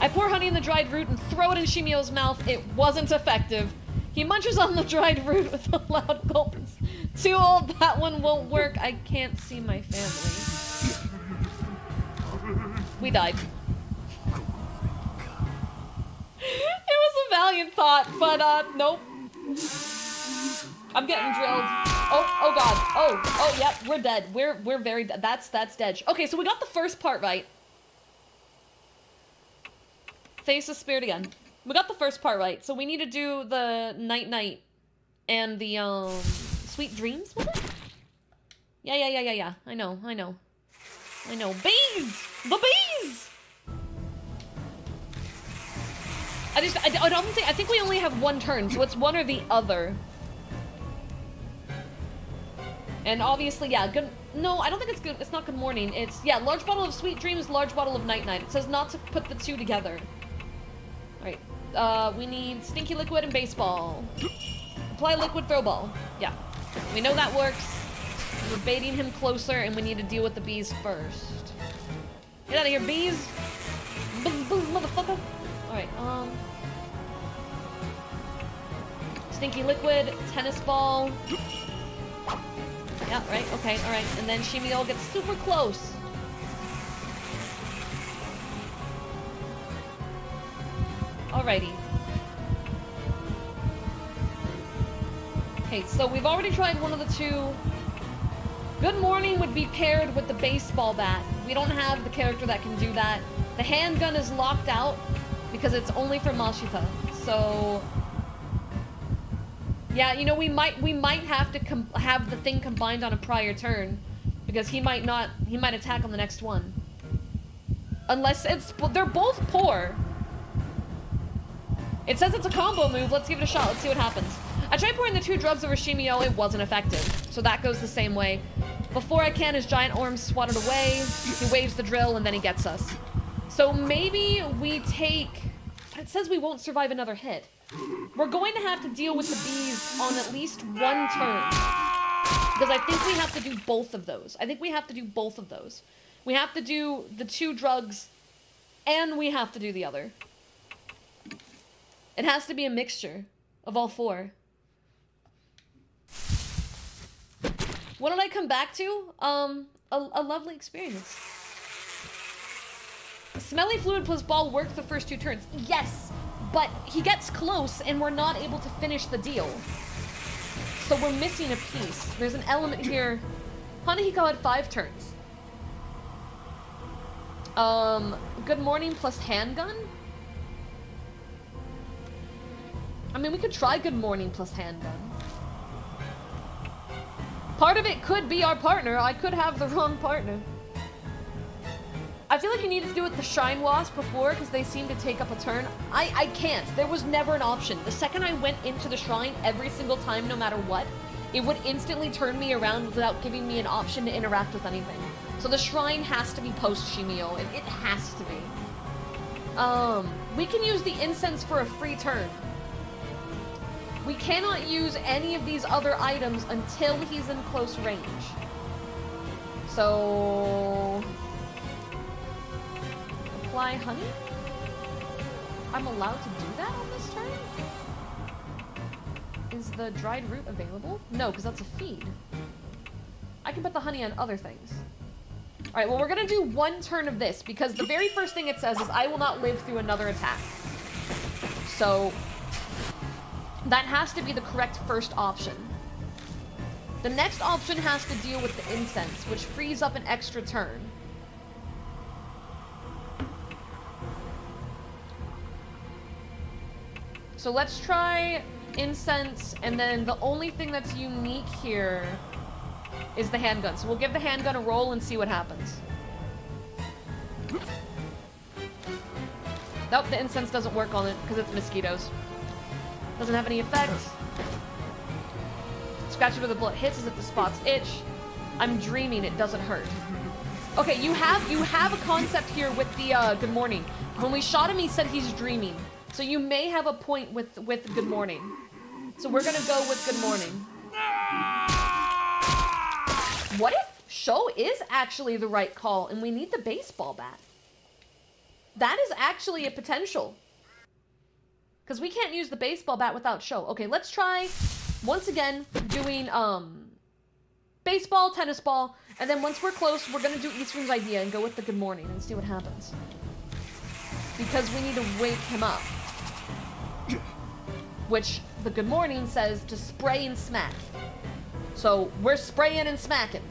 I pour honey in the dried root and throw it in Shimi-O's mouth. It wasn't effective. He munches on the dried root with a loud gulp. Too old, that one won't work. I can't see my family. We died. It was a valiant thought, but nope. I'm getting drilled. Oh god. Oh, yep, we're dead. We're very dead. That's dead. Okay, so we got the first part right. Face the spirit again. We got the first part right, so we need to do the night and the sweet dreams with it? Yeah. I know. Bees! The bees! I think we only have one turn, so it's one or the other. And obviously, yeah, good. No, I don't think it's good. It's not good morning. It's, yeah, large bottle of sweet dreams, large bottle of night. It says not to put the two together. Alright, we need stinky liquid and baseball. Apply liquid throw ball. Yeah, we know that works. We're baiting him closer, and we need to deal with the bees first. Get out of here, bees! Buzz, motherfucker! Alright, stinky liquid, tennis ball. Yeah, right, okay, alright. And then Shimi-O gets super close. Alrighty. Okay, so we've already tried one of the two. Good morning would be paired with the baseball bat. We don't have the character that can do that. The handgun is locked out because it's only for Mashita. So yeah, you know, we might have to have the thing combined on a prior turn because he might attack on the next one. Unless they're both poor. It says it's a combo move. Let's give it a shot. Let's see what happens. I tried pouring the two drugs over Shimi-O. It wasn't effective. So that goes the same way. Before I can, his giant arms swatted away. He waves the drill, and then he gets us. So maybe we take... But it says we won't survive another hit. We're going to have to deal with the bees on at least one turn. Because I think we have to do both of those. We have to do the two drugs, and we have to do the other. It has to be a mixture of all four. What did I come back to? A lovely experience. Smelly fluid plus ball worked the first two turns. Yes, but he gets close and we're not able to finish the deal. So we're missing a piece. There's an element here. Hanahiko had 5 turns. Good morning plus handgun? I mean, we could try good morning plus handgun. Part of it could be our partner. I could have the wrong partner. I feel like you needed to do it with the Shine Wasp before because they seem to take up a turn. I can't. There was never an option. The second I went into the shrine every single time, no matter what, it would instantly turn me around without giving me an option to interact with anything. So the shrine has to be post Shimi-O. It has to be. We can use the incense for a free turn. We cannot use any of these other items until he's in close range. So... apply honey? I'm allowed to do that on this turn? Is the dried root available? No, because that's a feed. I can put the honey on other things. Alright, well, we're gonna do one turn of this, because the very first thing it says is, I will not live through another attack. So... that has to be the correct first option. The next option has to deal with the incense, which frees up an extra turn. So let's try incense, and then the only thing that's unique here is the handgun. So we'll give the handgun a roll and see what happens. Nope, the incense doesn't work on it because it's mosquitoes. Doesn't have any effect. Scratch it where the bullet hits as if the spots itch. I'm dreaming, it doesn't hurt. Okay, you have a concept here with the good morning. When we shot him, he said he's dreaming. So you may have a point with good morning. So we're gonna go with good morning. What if show is actually the right call and we need the baseball bat? That is actually a potential. Because we can't use the baseball bat without show. Okay, let's try, once again, doing, baseball, tennis ball, and then once we're close, we're gonna do Eastern's idea and go with the good morning and see what happens. Because we need to wake him up. Which, the good morning says to spray and smack. So, we're spraying and smacking.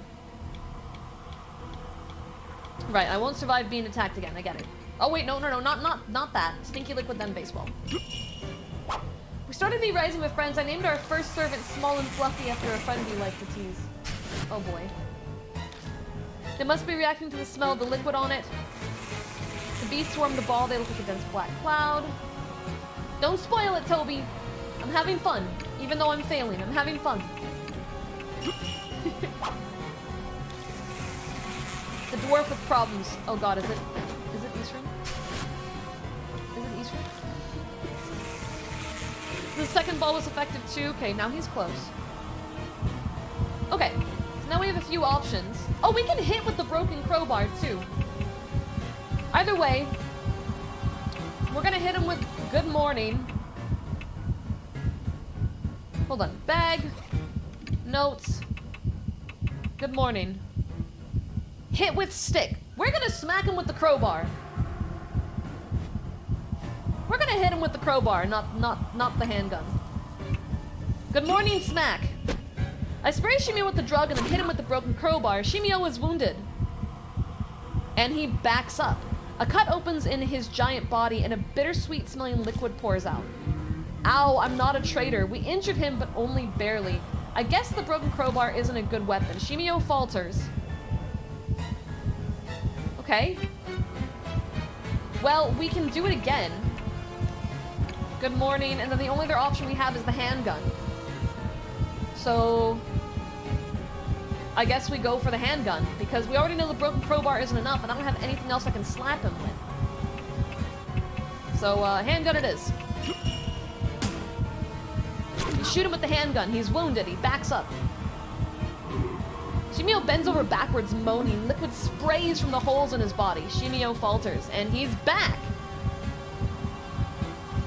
Right, I won't survive being attacked again, I get it. Oh wait, no, not that. Stinky liquid, then baseball. We started the Rising with friends. I named our first servant Small and Fluffy after a friend we like to tease. Oh boy. They must be reacting to the smell of the liquid on it. The bees swarm the ball. They look like a dense black cloud. Don't spoil it, Toby. I'm having fun. Even though I'm failing, I'm having fun. The dwarf with problems. Oh god, is it Eastern? Is it Eastern? The second ball was effective too. Okay, now he's close. Okay, so now we have a few options. Oh, we can hit with the broken crowbar too. Either way, we're gonna hit him with good morning. Hold on. Bag. Notes. Good morning. Hit with stick. We're gonna smack him with the crowbar. We're gonna hit him with the crowbar, not the handgun. Good morning, smack. I spray Shimi-O with the drug and then hit him with the broken crowbar. Shimi-O is wounded. And he backs up. A cut opens in his giant body and a bittersweet smelling liquid pours out. Ow, I'm not a traitor. We injured him, but only barely. I guess the broken crowbar isn't a good weapon. Shimi-O falters. Okay. Well, we can do it again. Good morning, and then the only other option we have is the handgun. So, I guess we go for the handgun, because we already know the broken crowbar isn't enough, and I don't have anything else I can slap him with. So, handgun it is. You shoot him with the handgun. He's wounded. He backs up. Shimi-O bends over backwards, moaning. Liquid sprays from the holes in his body. Shimi-O falters, and he's back.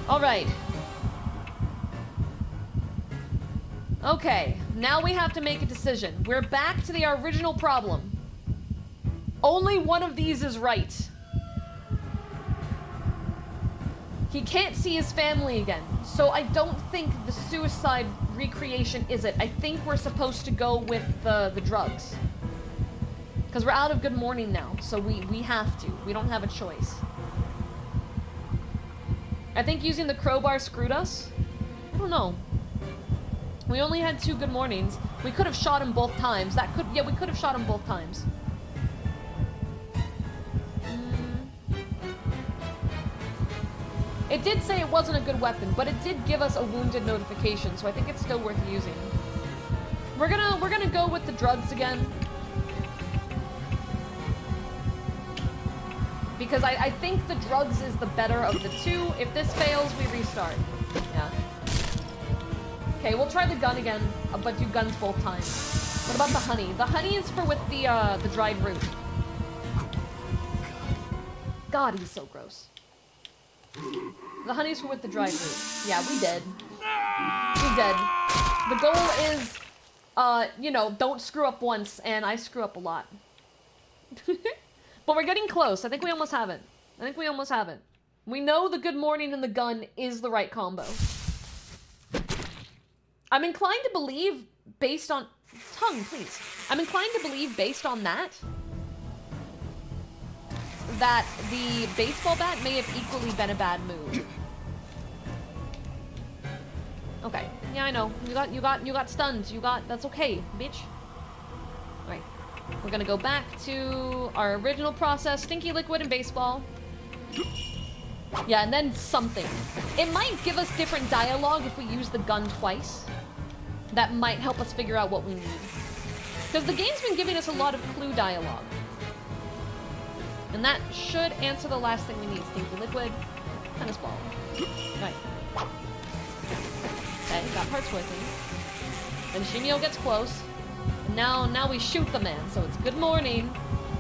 All right. Okay, now we have to make a decision. We're back to the original problem. Only one of these is right. He can't see his family again, so I don't think the suicide recreation is it. I think we're supposed to go with the drugs. Because we're out of good morning now, so we have to. We don't have a choice. I think using the crowbar screwed us. I don't know. We only had 2 good mornings. We could have shot him both times. Yeah, we could have shot him both times. It did say it wasn't a good weapon, but it did give us a wounded notification, so I think it's still worth using. We're gonna go with the drugs again. Because I think the drugs is the better of the 2. If this fails, we restart. Yeah. Okay, we'll try the gun again, but do guns both times. What about the honey? The honey is for with the dried root. God, he's so gross. The honey's for with the dried root. Yeah, we did. We did. The goal is, you know, don't screw up once, and I screw up a lot. But we're getting close. I think we almost have it. I think we almost have it. We know the good morning and the gun is the right combo. I'm inclined to believe, based on... Tongue, please. I'm inclined to believe, based on that the baseball bat may have equally been a bad move. Okay. Yeah, I know. You got stunned. That's okay, bitch. Alright. We're gonna go back to our original process. Stinky liquid and baseball. Yeah, and then something. It might give us different dialogue if we use the gun twice. That might help us figure out what we need. Because the game's been giving us a lot of clue dialogue. And that should answer the last thing we need. Stinky liquid, tennis ball. Right. Okay, got parts working. Then Shimi-O gets close. And now we shoot the man. So it's good morning,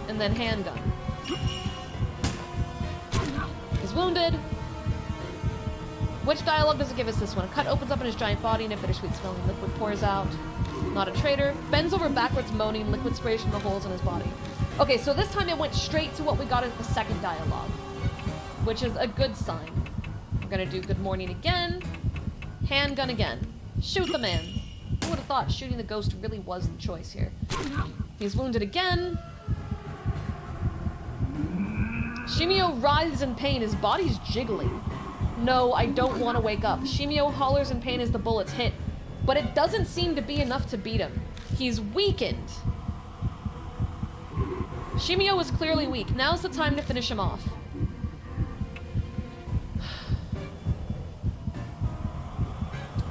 and then handgun. He's wounded. Which dialogue does it give us this one? A cut opens up in his giant body and a bittersweet smelling liquid pours out. Not a traitor. Bends over backwards moaning, liquid sprays from the holes in his body. Okay, so this time it went straight to what we got as the second dialogue, which is a good sign. We're gonna do good morning again. Handgun again. Shoot the man. Who would have thought shooting the ghost really was the choice here? He's wounded again. Shimi-O writhes in pain. His body's jiggling. No, I don't want to wake up. Shimi-O hollers in pain as the bullets hit, but it doesn't seem to be enough to beat him. He's weakened. Shimi-O is clearly weak. Now's the time to finish him off.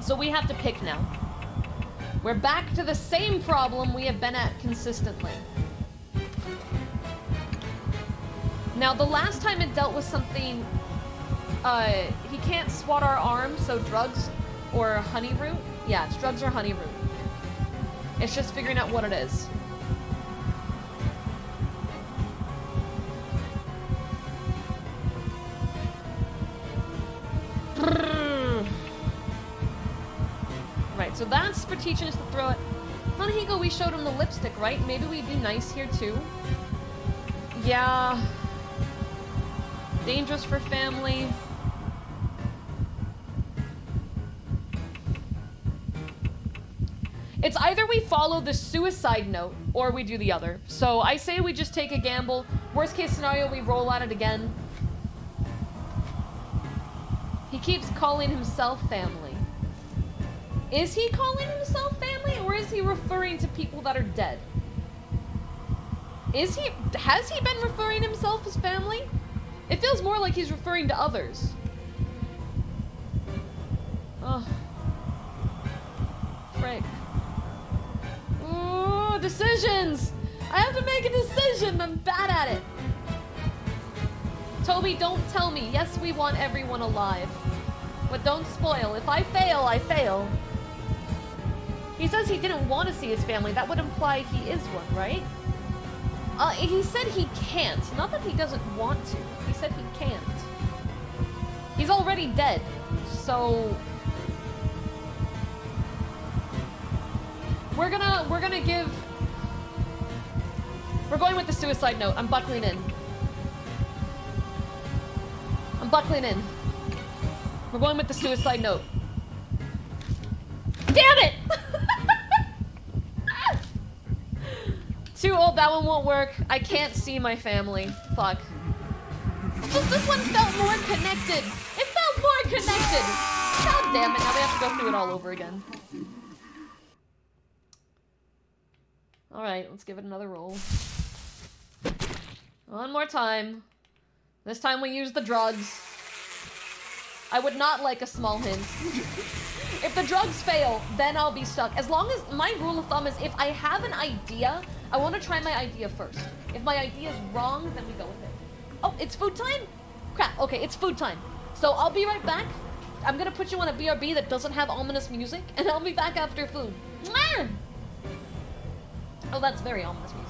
So we have to pick now. We're back to the same problem we have been at consistently. Now, the last time it dealt with something, he can't swat our arm, so drugs or honey root? Yeah, it's drugs or honey root. It's just figuring out what it is. Right, so that's for teaching us to throw it. On Higo, we showed him the lipstick, right? Maybe we'd be nice here too. Yeah. Dangerous for family. It's either we follow the suicide note or we do the other. So I say we just take a gamble. Worst case scenario, we roll at it again. He keeps calling himself family. Is he calling himself family, or is he referring to people that are dead? Has he been referring himself as family? It feels more like he's referring to others. Oh. Frick. Ooh, decisions! I have to make a decision! I'm bad at it! Toby, don't tell me. Yes, we want everyone alive. But don't spoil. If I fail, I fail. He says he didn't want to see his family. That would imply he is one, right? He said he can't. Not that he doesn't want to. He said he can't. He's already dead. So... We're going with the suicide note. I'm buckling in. I'm buckling in. We're going with the suicide note. Damn it! Too old, that one won't work. I can't see my family. Fuck. Just this one felt more connected. It felt more connected. God damn it, now we have to go through it all over again. Alright, let's give it another roll. One more time. This time we use the drugs. I would not like a small hint. If the drugs fail, then I'll be stuck. As long as, my rule of thumb is if I have an idea, I want to try my idea first. If my idea is wrong, then we go with it. Oh, it's food time? Crap, okay, it's food time. So I'll be right back. I'm gonna put you on a BRB that doesn't have ominous music, and I'll be back after food. Mwah! Oh, that's very ominous music.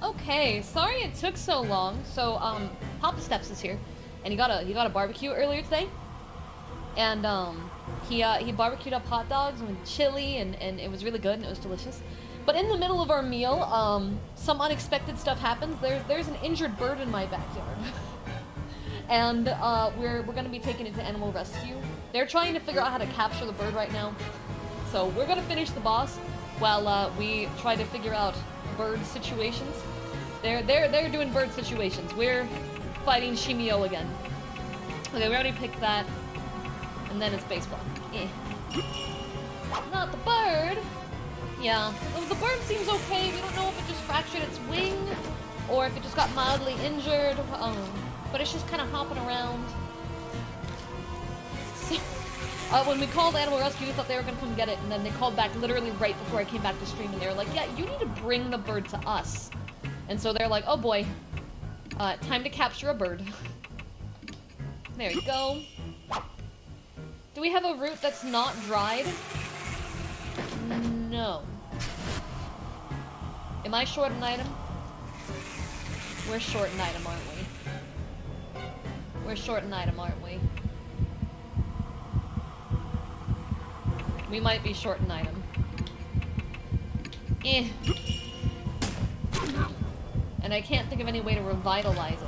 Okay, sorry it took so long. So, Papa Steps is here, and he got a barbecue earlier today, and he barbecued up hot dogs with chili, and it was really good and it was delicious. But in the middle of our meal, some unexpected stuff happens. There's an injured bird in my backyard, and we're gonna be taking it to animal rescue. They're trying to figure out how to capture the bird right now, so we're gonna finish the boss while we try to figure out bird situations. They're doing bird situations. We're fighting Shimi-O again. Okay, we already picked that. And then it's baseball. Eh. Not the bird! Yeah, the bird seems okay. We don't know if it just fractured its wing or if it just got mildly injured. But it's just kind of hopping around. So, when we called Animal Rescue, we thought they were going to come get it, and then they called back literally right before I came back to stream, and they were like, yeah, you need to bring the bird to us. And so they're like, oh boy, time to capture a bird. There you go. Do we have a root that's not dried? No. Am I short an item? We're short an item, aren't we? We're short an item, aren't we? We might be short an item. Eh. And I can't think of any way to revitalize it.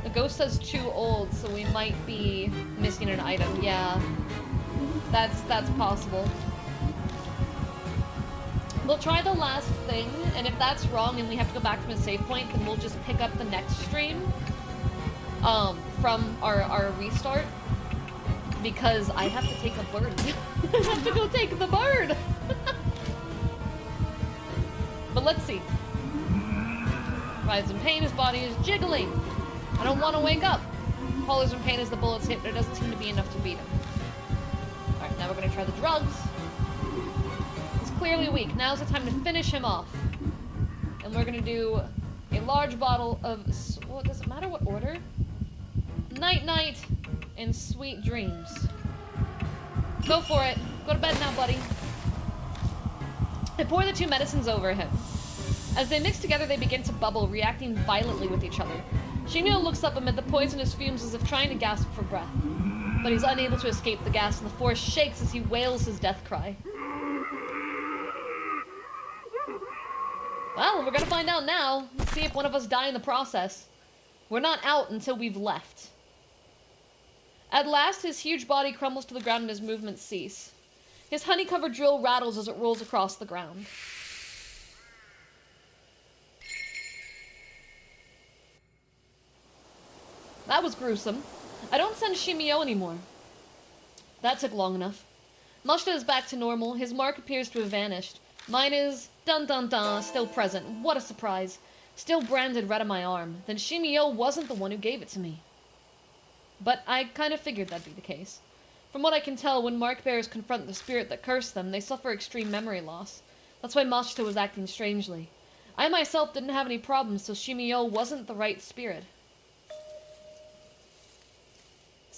The ghost says too old, so we might be missing an item. Yeah. That's possible. We'll try the last thing, and if that's wrong and we have to go back to a save point, then we'll just pick up the next stream from our restart. Because I have to take a bird. I have to go take the bird! But let's see. Ride's in pain, his body is jiggling. I don't want to wake up. Paul is in pain as the bullets hit, but it doesn't seem to be enough to beat him. Alright, now we're gonna try the drugs. He's clearly weak. Now's the time to finish him off. And we're gonna do a large bottle of... Well, does it matter what order? Night-night and sweet dreams. Go for it. Go to bed now, buddy. I pour the two medicines over him. As they mix together, they begin to bubble, reacting violently with each other. Shimi-O looks up amid the poisonous fumes as if trying to gasp for breath. But he's unable to escape the gas, and the forest shakes as he wails his death cry. Well, we're gonna find out now. Let's see if one of us die in the process. We're not out until we've left. At last, his huge body crumbles to the ground and his movements cease. His honey-covered drill rattles as it rolls across the ground. That was gruesome. I don't send Shimi-O anymore. That took long enough. Mashta is back to normal. His mark appears to have vanished. Mine is, dun dun dun, still present. What a surprise. Still branded red on my arm. Then Shimi-O wasn't the one who gave it to me. But I kind of figured that'd be the case. From what I can tell, when mark bearers confront the spirit that cursed them, they suffer extreme memory loss. That's why Mashta was acting strangely. I myself didn't have any problems, so Shimi-O wasn't the right spirit.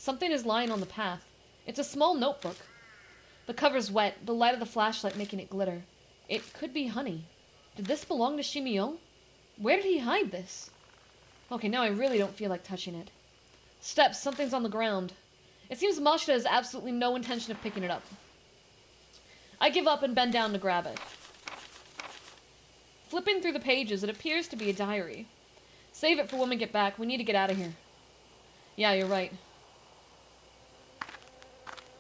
Something is lying on the path. It's a small notebook. The cover's wet, the light of the flashlight making it glitter. It could be honey. Did this belong to Shimi-O? Where did he hide this? Okay, now I really don't feel like touching it. Steps, something's on the ground. It seems Mashita has absolutely no intention of picking it up. I give up and bend down to grab it. Flipping through the pages, it appears to be a diary. Save it for when we get back. We need to get out of here. Yeah, you're right.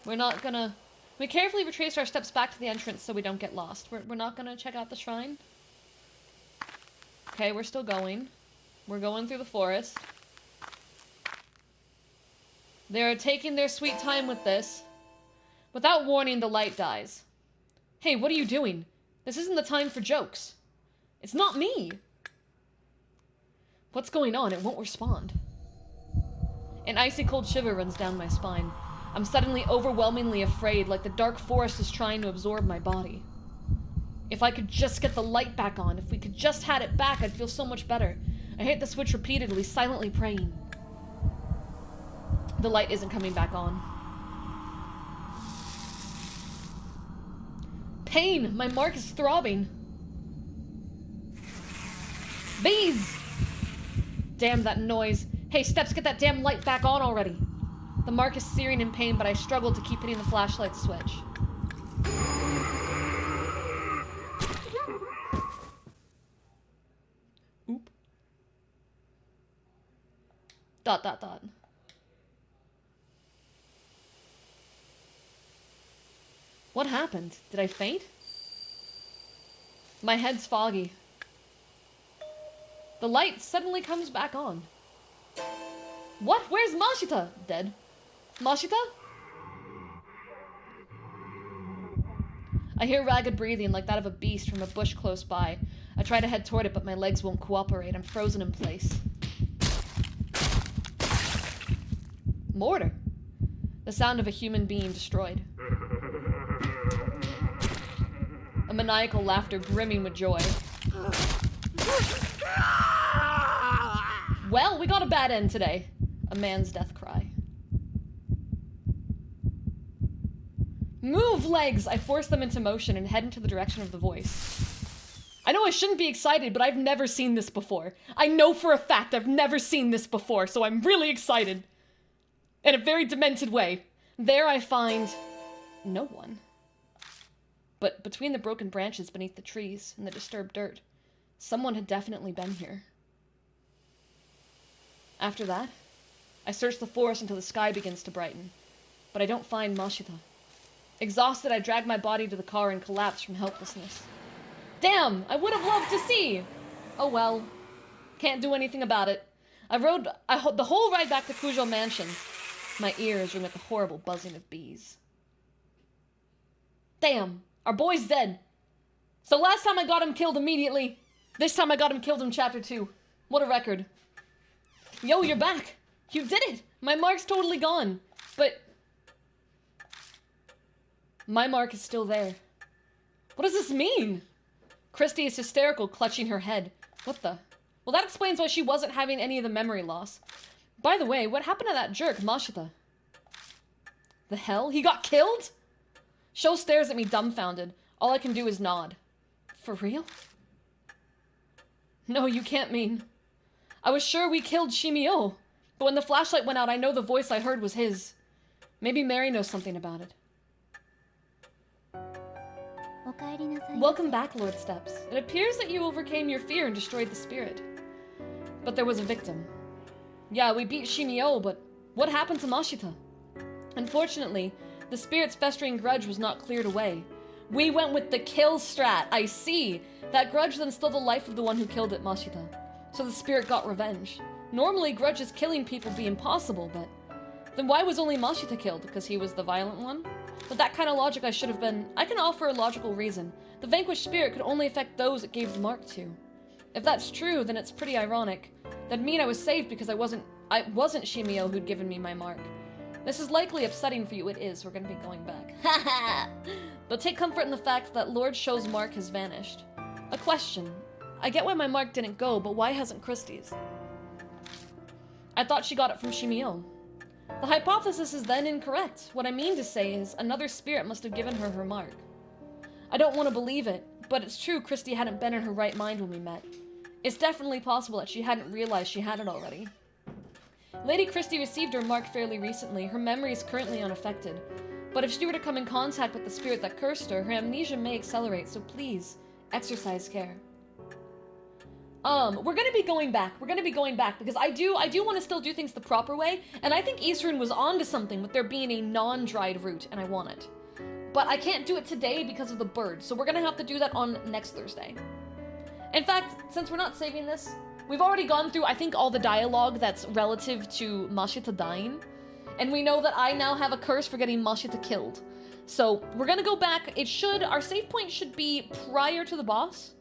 We're not gonna... We carefully retraced our steps back to the entrance so we don't get lost. We're not gonna check out the shrine. Okay, we're still going. We're going through the forest. They're taking their sweet time with this. Without warning, the light dies. Hey, what are you doing? This isn't the time for jokes. It's not me. What's going on? It won't respond. An icy cold shiver runs down my spine. I'm suddenly overwhelmingly afraid, like the dark forest is trying to absorb my body. If I could just get the light back on, if we could just had it back, I'd feel so much better. I hit the switch repeatedly, silently praying. The light isn't coming back on. Pain! My mark is throbbing. Bees! Damn that noise. Hey, Steps, get that damn light back on already. The mark is searing in pain, but I struggle to keep hitting the flashlight switch. Oop. ... What happened? Did I faint? My head's foggy. The light suddenly comes back on. What? Where's Mashita? Dead. Mashita? I hear ragged breathing like that of a beast from a bush close by. I try to head toward it, but my legs won't cooperate. I'm frozen in place. Mortar. The sound of a human being destroyed. A maniacal laughter brimming with joy. Well, we got a bad end today. A man's death cry. Move, legs! I force them into motion and head into the direction of the voice. I know I shouldn't be excited, but I've never seen this before. I know for a fact I've never seen this before, so I'm really excited. In a very demented way. There I find... no one. But between the broken branches beneath the trees and the disturbed dirt, someone had definitely been here. After that, I search the forest until the sky begins to brighten, but I don't find Mashita. Exhausted, I drag my body to the car and collapse from helplessness. Damn! I would have loved to see! Oh well. Can't do anything about it. I rode the whole ride back to Kujo Mansion. My ears ring with the horrible buzzing of bees. Damn! Our boy's dead! So last time I got him killed immediately. This time I got him killed in Chapter 2. What a record. Yo, you're back! You did it! My mark's totally gone. But... my mark is still there. What does this mean? Christy is hysterical, clutching her head. What the? Well, that explains why she wasn't having any of the memory loss. By the way, what happened to that jerk, Mashita? The hell? He got killed? Sho stares at me dumbfounded. All I can do is nod. For real? No, you can't mean. I was sure we killed Shimi-O, but when the flashlight went out, I know the voice I heard was his. Maybe Mary knows something about it. Welcome back, Lord Steps. It appears that you overcame your fear and destroyed the spirit. But there was a victim. Yeah, we beat Shimi-O, but what happened to Mashita? Unfortunately, the spirit's festering grudge was not cleared away. We went with the kill strat, I see. That grudge then stole the life of the one who killed it, Mashita. So the spirit got revenge. Normally, grudges killing people be impossible, but... then why was only Mashita killed? Because he was the violent one? With that kind of logic, I should have been... I can offer a logical reason. The vanquished spirit could only affect those it gave the mark to. If that's true, then it's pretty ironic. That'd mean I was saved because I wasn't Shimi-O who'd given me my mark. This is likely upsetting for you. It is. We're gonna be going back. Haha! But take comfort in the fact that Lord Sho's mark has vanished. A question. I get why my mark didn't go, but why hasn't Christie's? I thought she got it from Shimi-O. The hypothesis is then incorrect. What I mean to say is, another spirit must have given her her mark. I don't want to believe it, but it's true Christy hadn't been in her right mind when we met. It's definitely possible that she hadn't realized she had it already. Lady Christy received her mark fairly recently. Her memory is currently unaffected. But if she were to come in contact with the spirit that cursed her, her amnesia may accelerate, so please, exercise care. We're gonna be going back. We're gonna be going back because I do want to still do things the proper way, and I think Eastern was onto something with there being a non-dried route, and I want it. But I can't do it today because of the bird, so we're gonna have to do that on next Thursday. In fact, since we're not saving this, we've already gone through, I think, all the dialogue that's relative to Mashita dying, and we know that I now have a curse for getting Mashita killed. So, we're gonna go back. Our save point should be prior to the boss.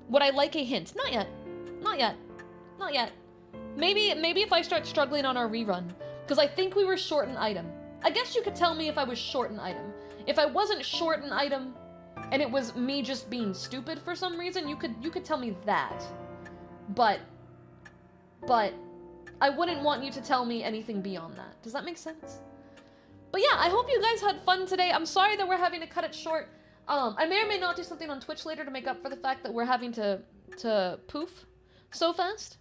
Would I like a hint? Not yet. Not yet. Not yet. Maybe if I start struggling on our rerun, because I think we were short an item. I guess you could tell me if I was short an item. If I wasn't short an item, and it was me just being stupid for some reason, you could tell me that. But I wouldn't want you to tell me anything beyond that. Does that make sense? But yeah, I hope you guys had fun today. I'm sorry that we're having to cut it short. I may or may not do something on Twitch later to make up for the fact that we're having to poof so fast.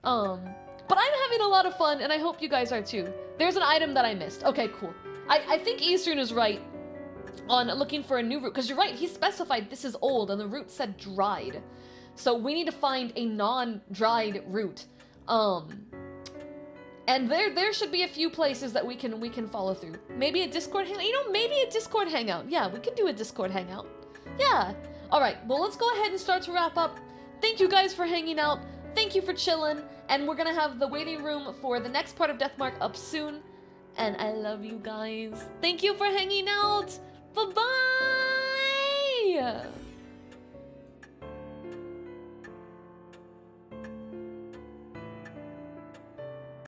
But I'm having a lot of fun, and I hope you guys are too. There's an item that I missed. Okay, cool. I think Eastern is right on looking for a new route, because you're right, he specified this is old, and the route said dried. So we need to find a non-dried route. And there should be a few places that we can follow through. Maybe a Discord hangout. You know, maybe a Discord hangout. Yeah, we could do a Discord hangout. Yeah. All right. Well, let's go ahead and start to wrap up. Thank you guys for hanging out. Thank you for chilling. And we're gonna have the waiting room for the next part of Deathmark up soon. And I love you guys. Thank you for hanging out. Bye-bye.